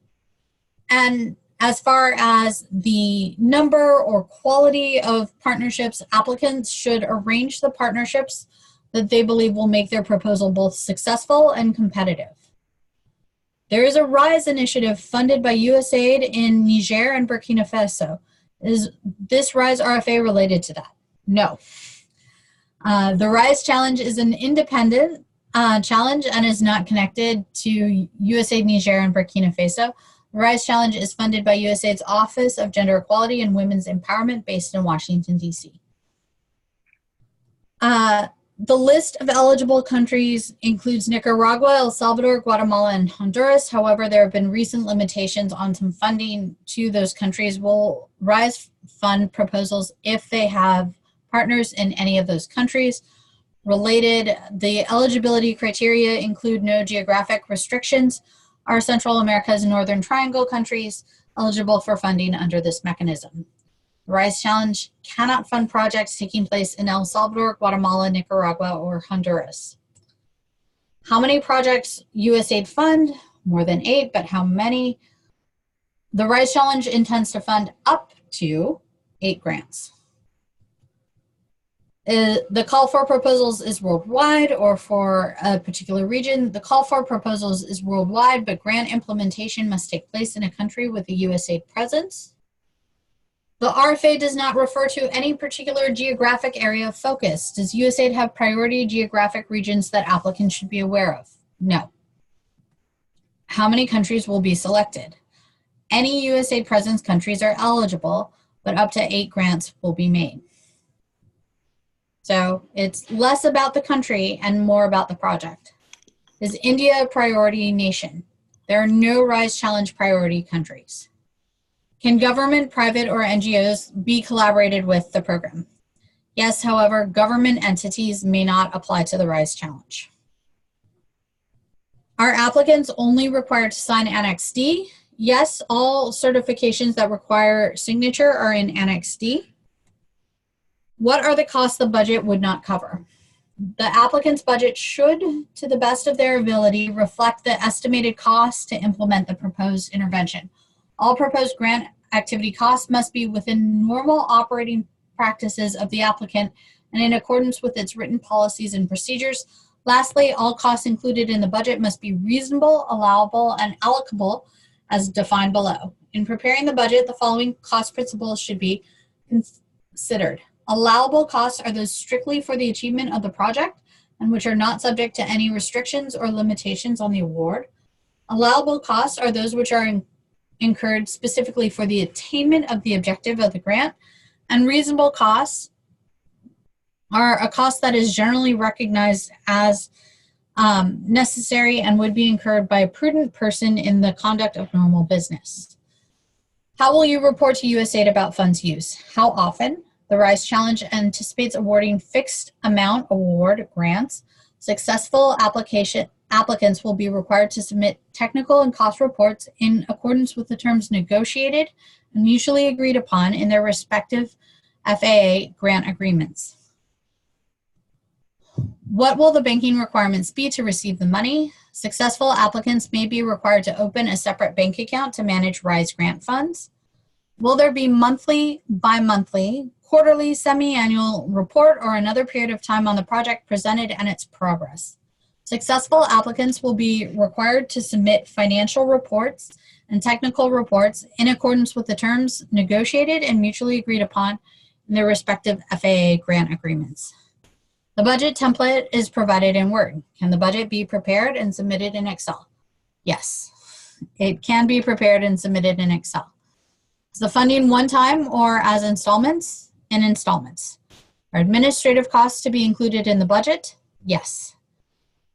And as far as the number or quality of partnerships, applicants should arrange the partnerships that they believe will make their proposal both successful and competitive. There is a RISE initiative funded by USAID in Niger and Burkina Faso. Is this RISE RFA related to that? No. The RISE Challenge is an independent challenge and is not connected to USAID Niger and Burkina Faso. The RISE Challenge is funded by USAID's Office of Gender Equality and Women's Empowerment based in Washington, D.C. The list of eligible countries includes Nicaragua, El Salvador, Guatemala, and Honduras. However, there have been recent limitations on some funding to those countries. Will RISE fund proposals if they have partners in any of those countries? Related, the eligibility criteria include no geographic restrictions. Are Central America's Northern Triangle countries eligible for funding under this mechanism? The RISE Challenge cannot fund projects taking place in El Salvador, Guatemala, Nicaragua, or Honduras. How many projects USAID fund? More than 8, but how many? The RISE Challenge intends to fund up to 8 grants. The call for proposals is worldwide or for a particular region. The call for proposals is worldwide, but grant implementation must take place in a country with a USAID presence. The RFA does not refer to any particular geographic area of focus. Does USAID have priority geographic regions that applicants should be aware of? No. How many countries will be selected? Any USAID presence countries are eligible, but up to 8 grants will be made. So it's less about the country and more about the project. Is India a priority nation? There are no RISE Challenge priority countries. Can government, private, or NGOs be collaborated with the program? Yes, however, government entities may not apply to the RISE Challenge. Are applicants only required to sign Annex D? Yes, all certifications that require signature are in Annex D. What are the costs the budget would not cover? The applicant's budget should, to the best of their ability, reflect the estimated costs to implement the proposed intervention. All proposed grant activity costs must be within normal operating practices of the applicant and in accordance with its written policies and procedures. Lastly, all costs included in the budget must be reasonable, allowable, and allocable as defined below. In preparing the budget, the following cost principles should be considered. Allowable costs are those strictly for the achievement of the project and which are not subject to any restrictions or limitations on the award. Allowable costs are those which are incurred specifically for the attainment of the objective of the grant, and reasonable costs are a cost that is generally recognized as necessary and would be incurred by a prudent person in the conduct of normal business. How will you report to USAID about funds use? How often? The RISE Challenge anticipates awarding fixed amount award grants. Successful applicants will be required to submit technical and cost reports in accordance with the terms negotiated and mutually agreed upon in their respective FAA grant agreements. What will the banking requirements be to receive the money? Successful applicants may be required to open a separate bank account to manage RISE grant funds. Will there be monthly, bi-monthly, quarterly, semi-annual report or another period of time on the project presented and its progress? Successful applicants will be required to submit financial reports and technical reports in accordance with the terms negotiated and mutually agreed upon in their respective FAA grant agreements. The budget template is provided in Word. Can the budget be prepared and submitted in Excel? Yes, it can be prepared and submitted in Excel. Is the funding one time or as installments? In installments. Are administrative costs to be included in the budget? Yes.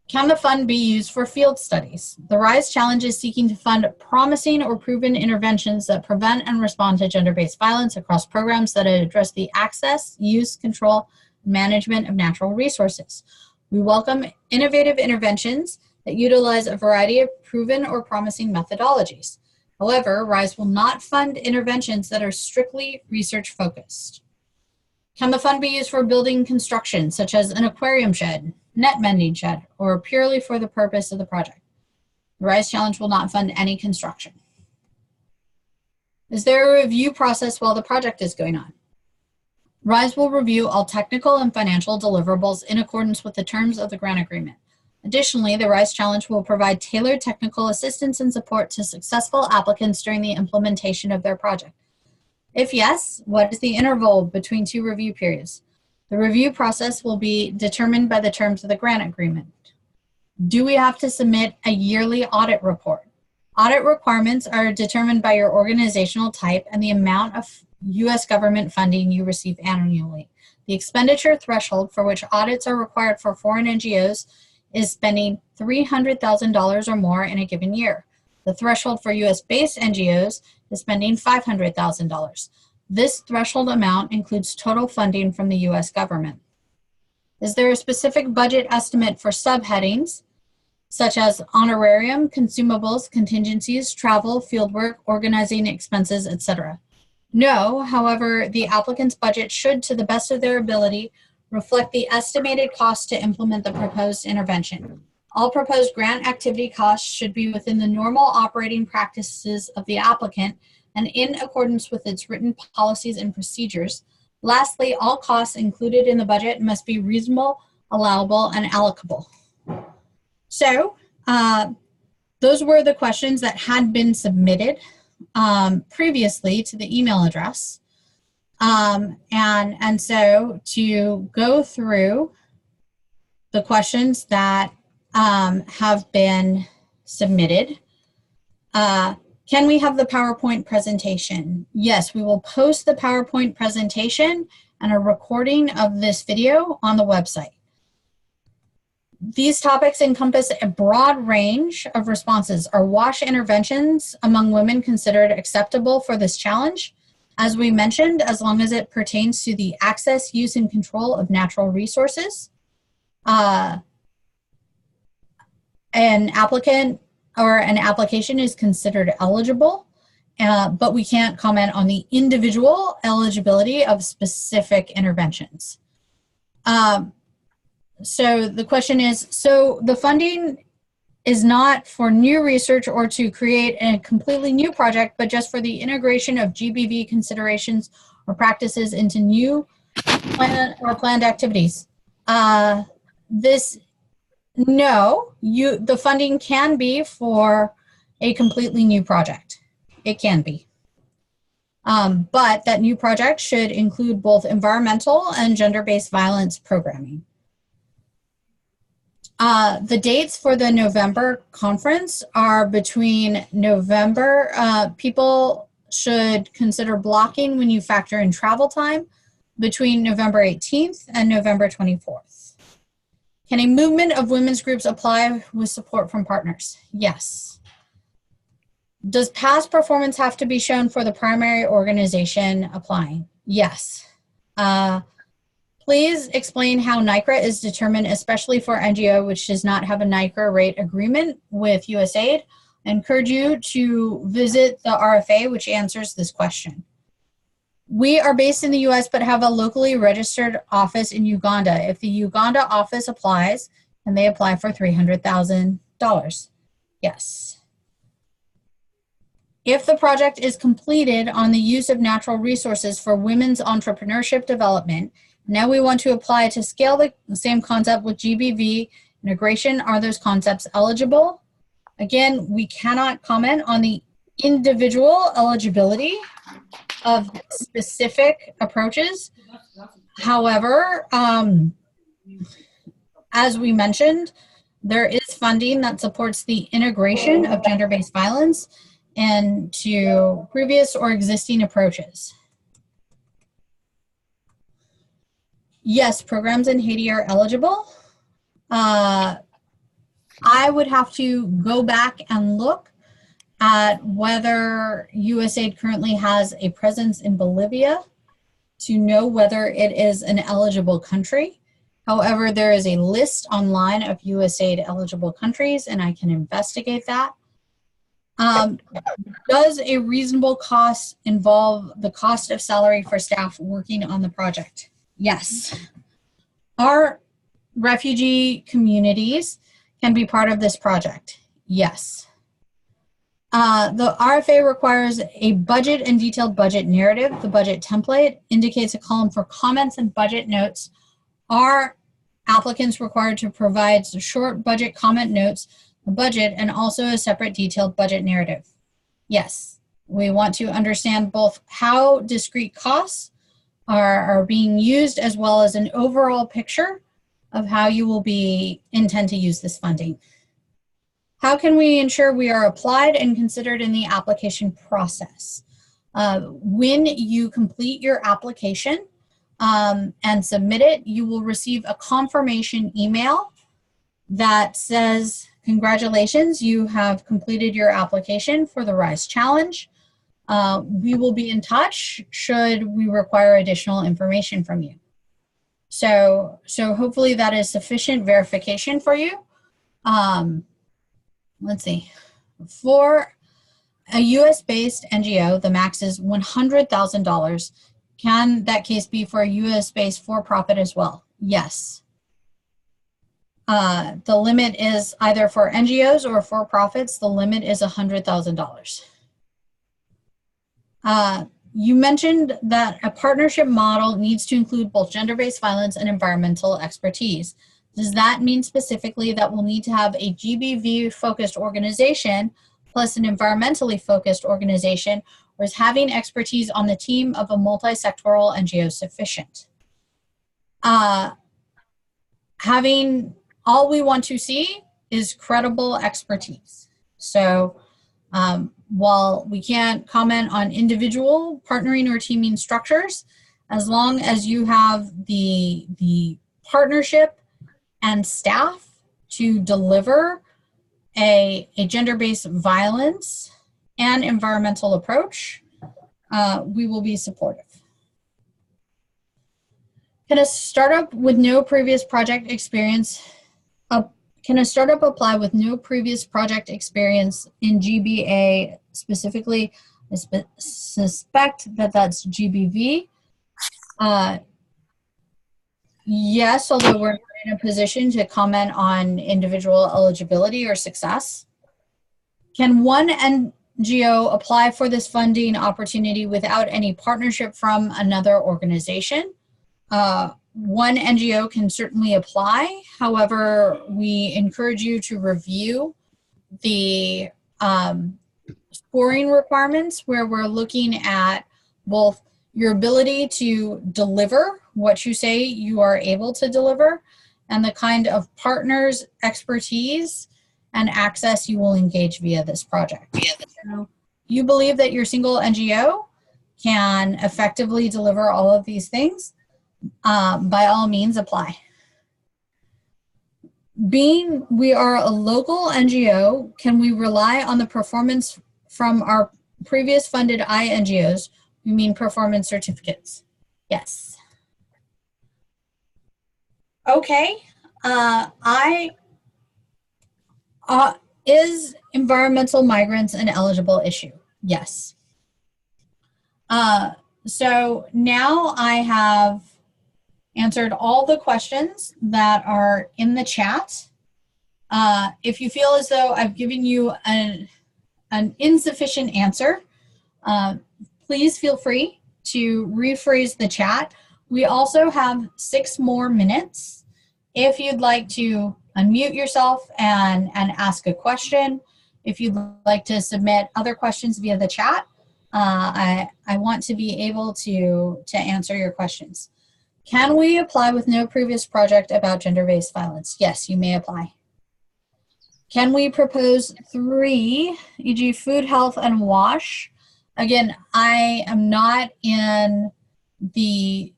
Can the fund be used for field studies? The RISE Challenge is seeking to fund promising or proven interventions that prevent and respond to gender-based violence across programs that address the access, use, control, and management of natural resources. We welcome innovative interventions that utilize a variety of proven or promising methodologies. However, RISE will not fund interventions that are strictly research-focused. Can the fund be used for building construction, such as an aquarium shed, net mending shed, or purely for the purpose of the project? The RISE Challenge will not fund any construction. Is there a review process while the project is going on? RISE will review all technical and financial deliverables in accordance with the terms of the grant agreement. Additionally, the RISE Challenge will provide tailored technical assistance and support to successful applicants during the implementation of their project. If yes, what is the interval between two review periods? The review process will be determined by the terms of the grant agreement. Do we have to submit a yearly audit report? Audit requirements are determined by your organizational type and the amount of U.S. government funding you receive annually. The expenditure threshold for which audits are required for foreign NGOs is spending $300,000 or more in a given year. The threshold for U.S.-based NGOs is spending $500,000. This threshold amount includes total funding from the U.S. government. Is there a specific budget estimate for subheadings, such as honorarium, consumables, contingencies, travel, fieldwork, organizing expenses, etc.? No, however, the applicant's budget should, to the best of their ability, reflect the estimated cost to implement the proposed intervention. All proposed grant activity costs should be within the normal operating practices of the applicant and in accordance with its written policies and procedures. Lastly, all costs included in the budget must be reasonable, allowable, and allocable. So, those were the questions that had been submitted previously to the email address. And so to go through the questions that have been submitted, can we have the PowerPoint presentation? Yes, we will post the PowerPoint presentation and a recording of this video on the website. These topics encompass a broad range of responses. Are WASH interventions among women considered acceptable for this challenge? As we mentioned, as long as it pertains to the access, use, and control of natural resources, an applicant or an application is considered eligible, but we can't comment on the individual eligibility of specific interventions. So the question is, so the funding is not for new research or to create a completely new project, but just for the integration of GBV considerations or practices into new planned activities. The funding can be for a completely new project. It can be. But that new project should include both environmental and gender-based violence programming. The dates for the November conference are between November. People should consider blocking when you factor in travel time between November 18th and November 24th. Can a movement of women's groups apply with support from partners? Yes. Does past performance have to be shown for the primary organization applying? Yes. Please explain how NICRA is determined, especially for NGO which does not have a NICRA rate agreement with USAID. I encourage you to visit the RFA, which answers this question. We are based in the US but have a locally registered office in Uganda. If the Uganda office applies, and they apply for $300,000. Yes. If the project is completed on the use of natural resources for women's entrepreneurship development, now we want to apply to scale the same concept with GBV integration. Are those concepts eligible? Again, we cannot comment on the individual eligibility of specific approaches. However, as we mentioned, there is funding that supports the integration of gender-based violence into previous or existing approaches? Yes, programs in Haiti are eligible. I would have to go back and look at whether USAID currently has a presence in Bolivia to know whether it is an eligible country. However, there is a list online of USAID eligible countries, and I can investigate that. Does a reasonable cost involve the cost of salary for staff working on the project? Yes. Our refugee communities can be part of this project. Yes. The RFA requires a budget and detailed budget narrative. The budget template indicates a column for comments and budget notes. Are applicants required to provide short budget comment notes, the budget, and also a separate detailed budget narrative? Yes. We want to understand both how discrete costs are being used, as well as an overall picture of how you will intend to use this funding. How can we ensure we are applied and considered in the application process? When you complete your application and submit it, you will receive a confirmation email that says, congratulations, you have completed your application for the RISE Challenge. We will be in touch should we require additional information from you. So hopefully that is sufficient verification for you. Let's see. For a US-based NGO, the max is $100,000. Can that case be for a US-based for-profit as well? Yes. The limit is either for NGOs or for-profits. The limit is $100,000. You mentioned that a partnership model needs to include both gender-based violence and environmental expertise. Does that mean specifically that we'll need to have a GBV-focused organization plus an environmentally focused organization, or is having expertise on the team of a multi-sectoral NGO sufficient? All we want to see is credible expertise. So while we can't comment on individual partnering or teaming structures, as long as you have the partnership and staff to deliver a gender-based violence and environmental approach, we will be supportive. Can a startup with no previous project experience, can a startup apply with no previous project experience in GBA specifically? I suspect that that's GBV. Yes, although we're not in a position to comment on individual eligibility or success. Can one NGO apply for this funding opportunity without any partnership from another organization? One NGO can certainly apply. However, we encourage you to review the scoring requirements, where we're looking at both your ability to deliver what you say you are able to deliver and the kind of partners, expertise, and access you will engage via this project. So you believe that your single NGO can effectively deliver all of these things, by all means apply. Being we are a local NGO, can we rely on the performance from our previous funded INGOs? We mean performance certificates. Yes. Okay. Is environmental migrants an eligible issue? Yes. So now I have answered all the questions that are in the chat. If you feel as though I've given you an insufficient answer, please feel free to rephrase the chat. We also have 6 more minutes. If you'd like to unmute yourself and ask a question, if you'd like to submit other questions via the chat, I want to be able to answer your questions. Can we apply with no previous project about gender-based violence? Yes, you may apply. Can we propose 3, e.g. food, health, and wash? Again, I am not in the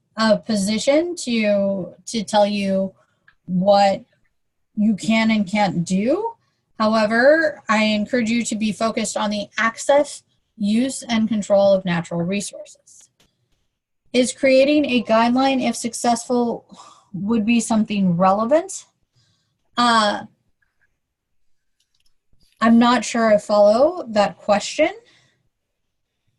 position to tell you what you can and can't do. However, I encourage you to be focused on the access, use, and control of natural resources. Is creating a guideline, if successful, would be something relevant? I'm not sure I follow that question.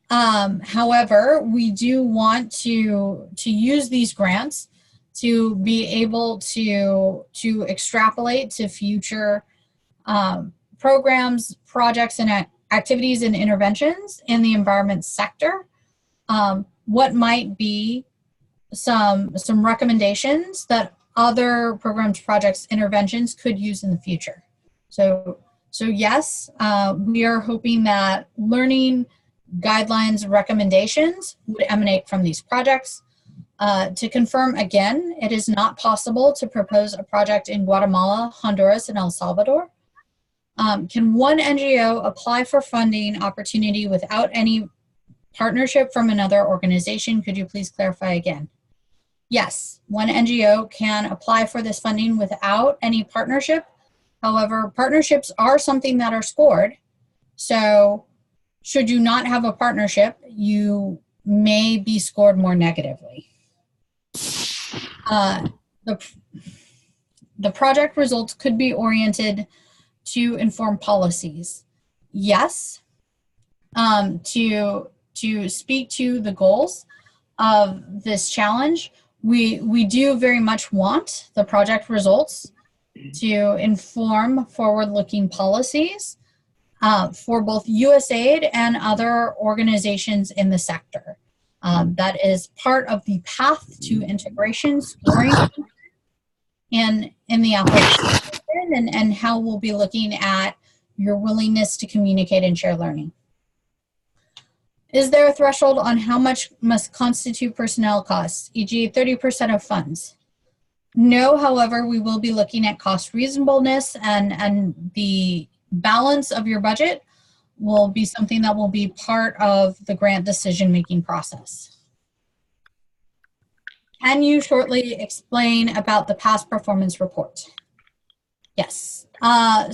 However, we do want to use these grants to be able to extrapolate to future programs, projects, and activities and interventions in the environment sector. What might be some recommendations that other programs, projects, interventions could use in the future. So yes, we are hoping that learning guidelines recommendations would emanate from these projects. To confirm again, it is not possible to propose a project in Guatemala, Honduras, and El Salvador. Can one NGO apply for funding opportunity without any partnership from another organization? Could you please clarify again? Yes, one NGO can apply for this funding without any partnership. However, partnerships are something that are scored. So should you not have a partnership, you may be scored more negatively. The project results could be oriented to inform policies. Yes, to speak to the goals of this challenge, we do very much want the project results to inform forward-looking policies for both USAID and other organizations in the sector. That is part of the path to integration scoring in the application and how we'll be looking at your willingness to communicate and share learning. Is there a threshold on how much must constitute personnel costs, e.g. 30% of funds? No, however, we will be looking at cost reasonableness and the balance of your budget will be something that will be part of the grant decision-making process. Can you shortly explain about the past performance report? Yes. There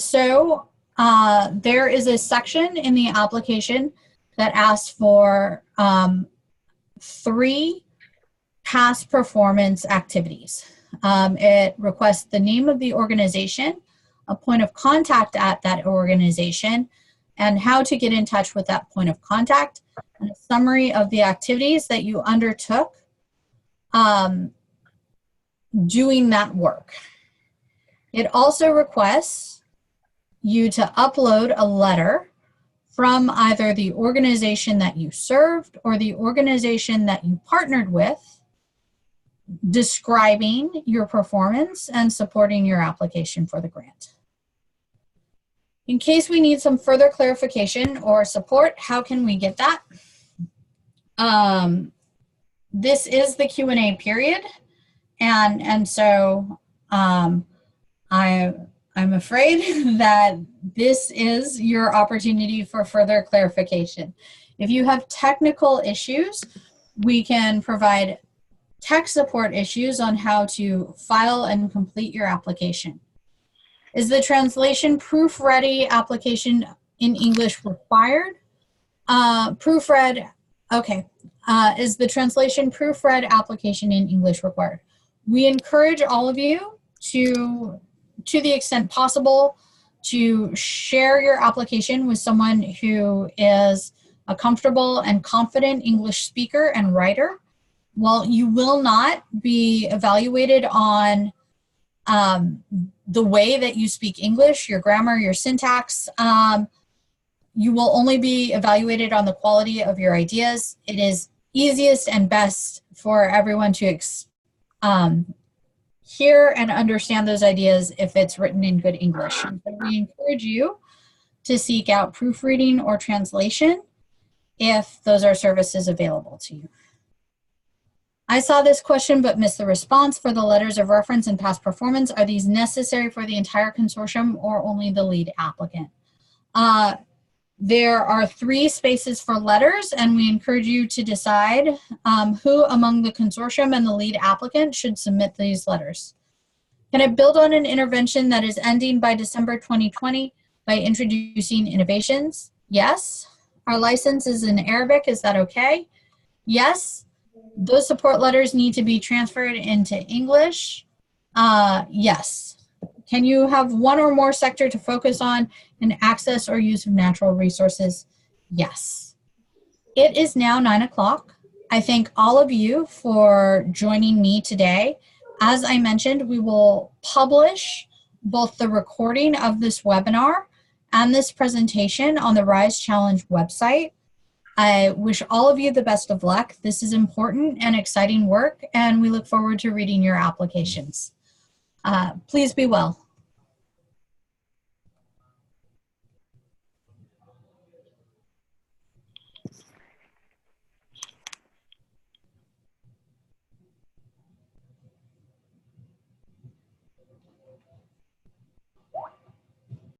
is a section in the application that asks for 3 past performance activities. It requests the name of the organization, a point of contact at that organization, and how to get in touch with that point of contact, and a summary of the activities that you undertook doing that work. It also requests you to upload a letter from either the organization that you served or the organization that you partnered with, describing your performance and supporting your application for the grant. In case we need some further clarification or support, how can we get that? This is the Q&A period, and so I'm afraid that this is your opportunity for further clarification. If you have technical issues, we can provide tech support issues on how to file and complete your application. Is the translation proof-ready application in English required? Proofread, okay. Is the translation proofread application in English required? We encourage all of you to the extent possible, to share your application with someone who is a comfortable and confident English speaker and writer. While you will not be evaluated on the way that you speak English, your grammar, your syntax, you will only be evaluated on the quality of your ideas. It is easiest and best for everyone to hear and understand those ideas if it's written in good English. And so we encourage you to seek out proofreading or translation if those are services available to you. I saw this question but missed the response. For the letters of reference and past performance, are these necessary for the entire consortium or only the lead applicant? There are 3 spaces for letters, and we encourage you to decide who among the consortium and the lead applicant should submit these letters. Can it build on an intervention that is ending by December 2020 by introducing innovations? Yes. Our license is in Arabic. Is that okay? Yes. Those support letters need to be transferred into English. Yes. Can you have one or more sector to focus on in access or use of natural resources? Yes. It is now 9 o'clock. I thank all of you for joining me today. As I mentioned, we will publish both the recording of this webinar and this presentation on the RISE Challenge website. I wish all of you the best of luck. This is important and exciting work, and we look forward to reading your applications. Please be well.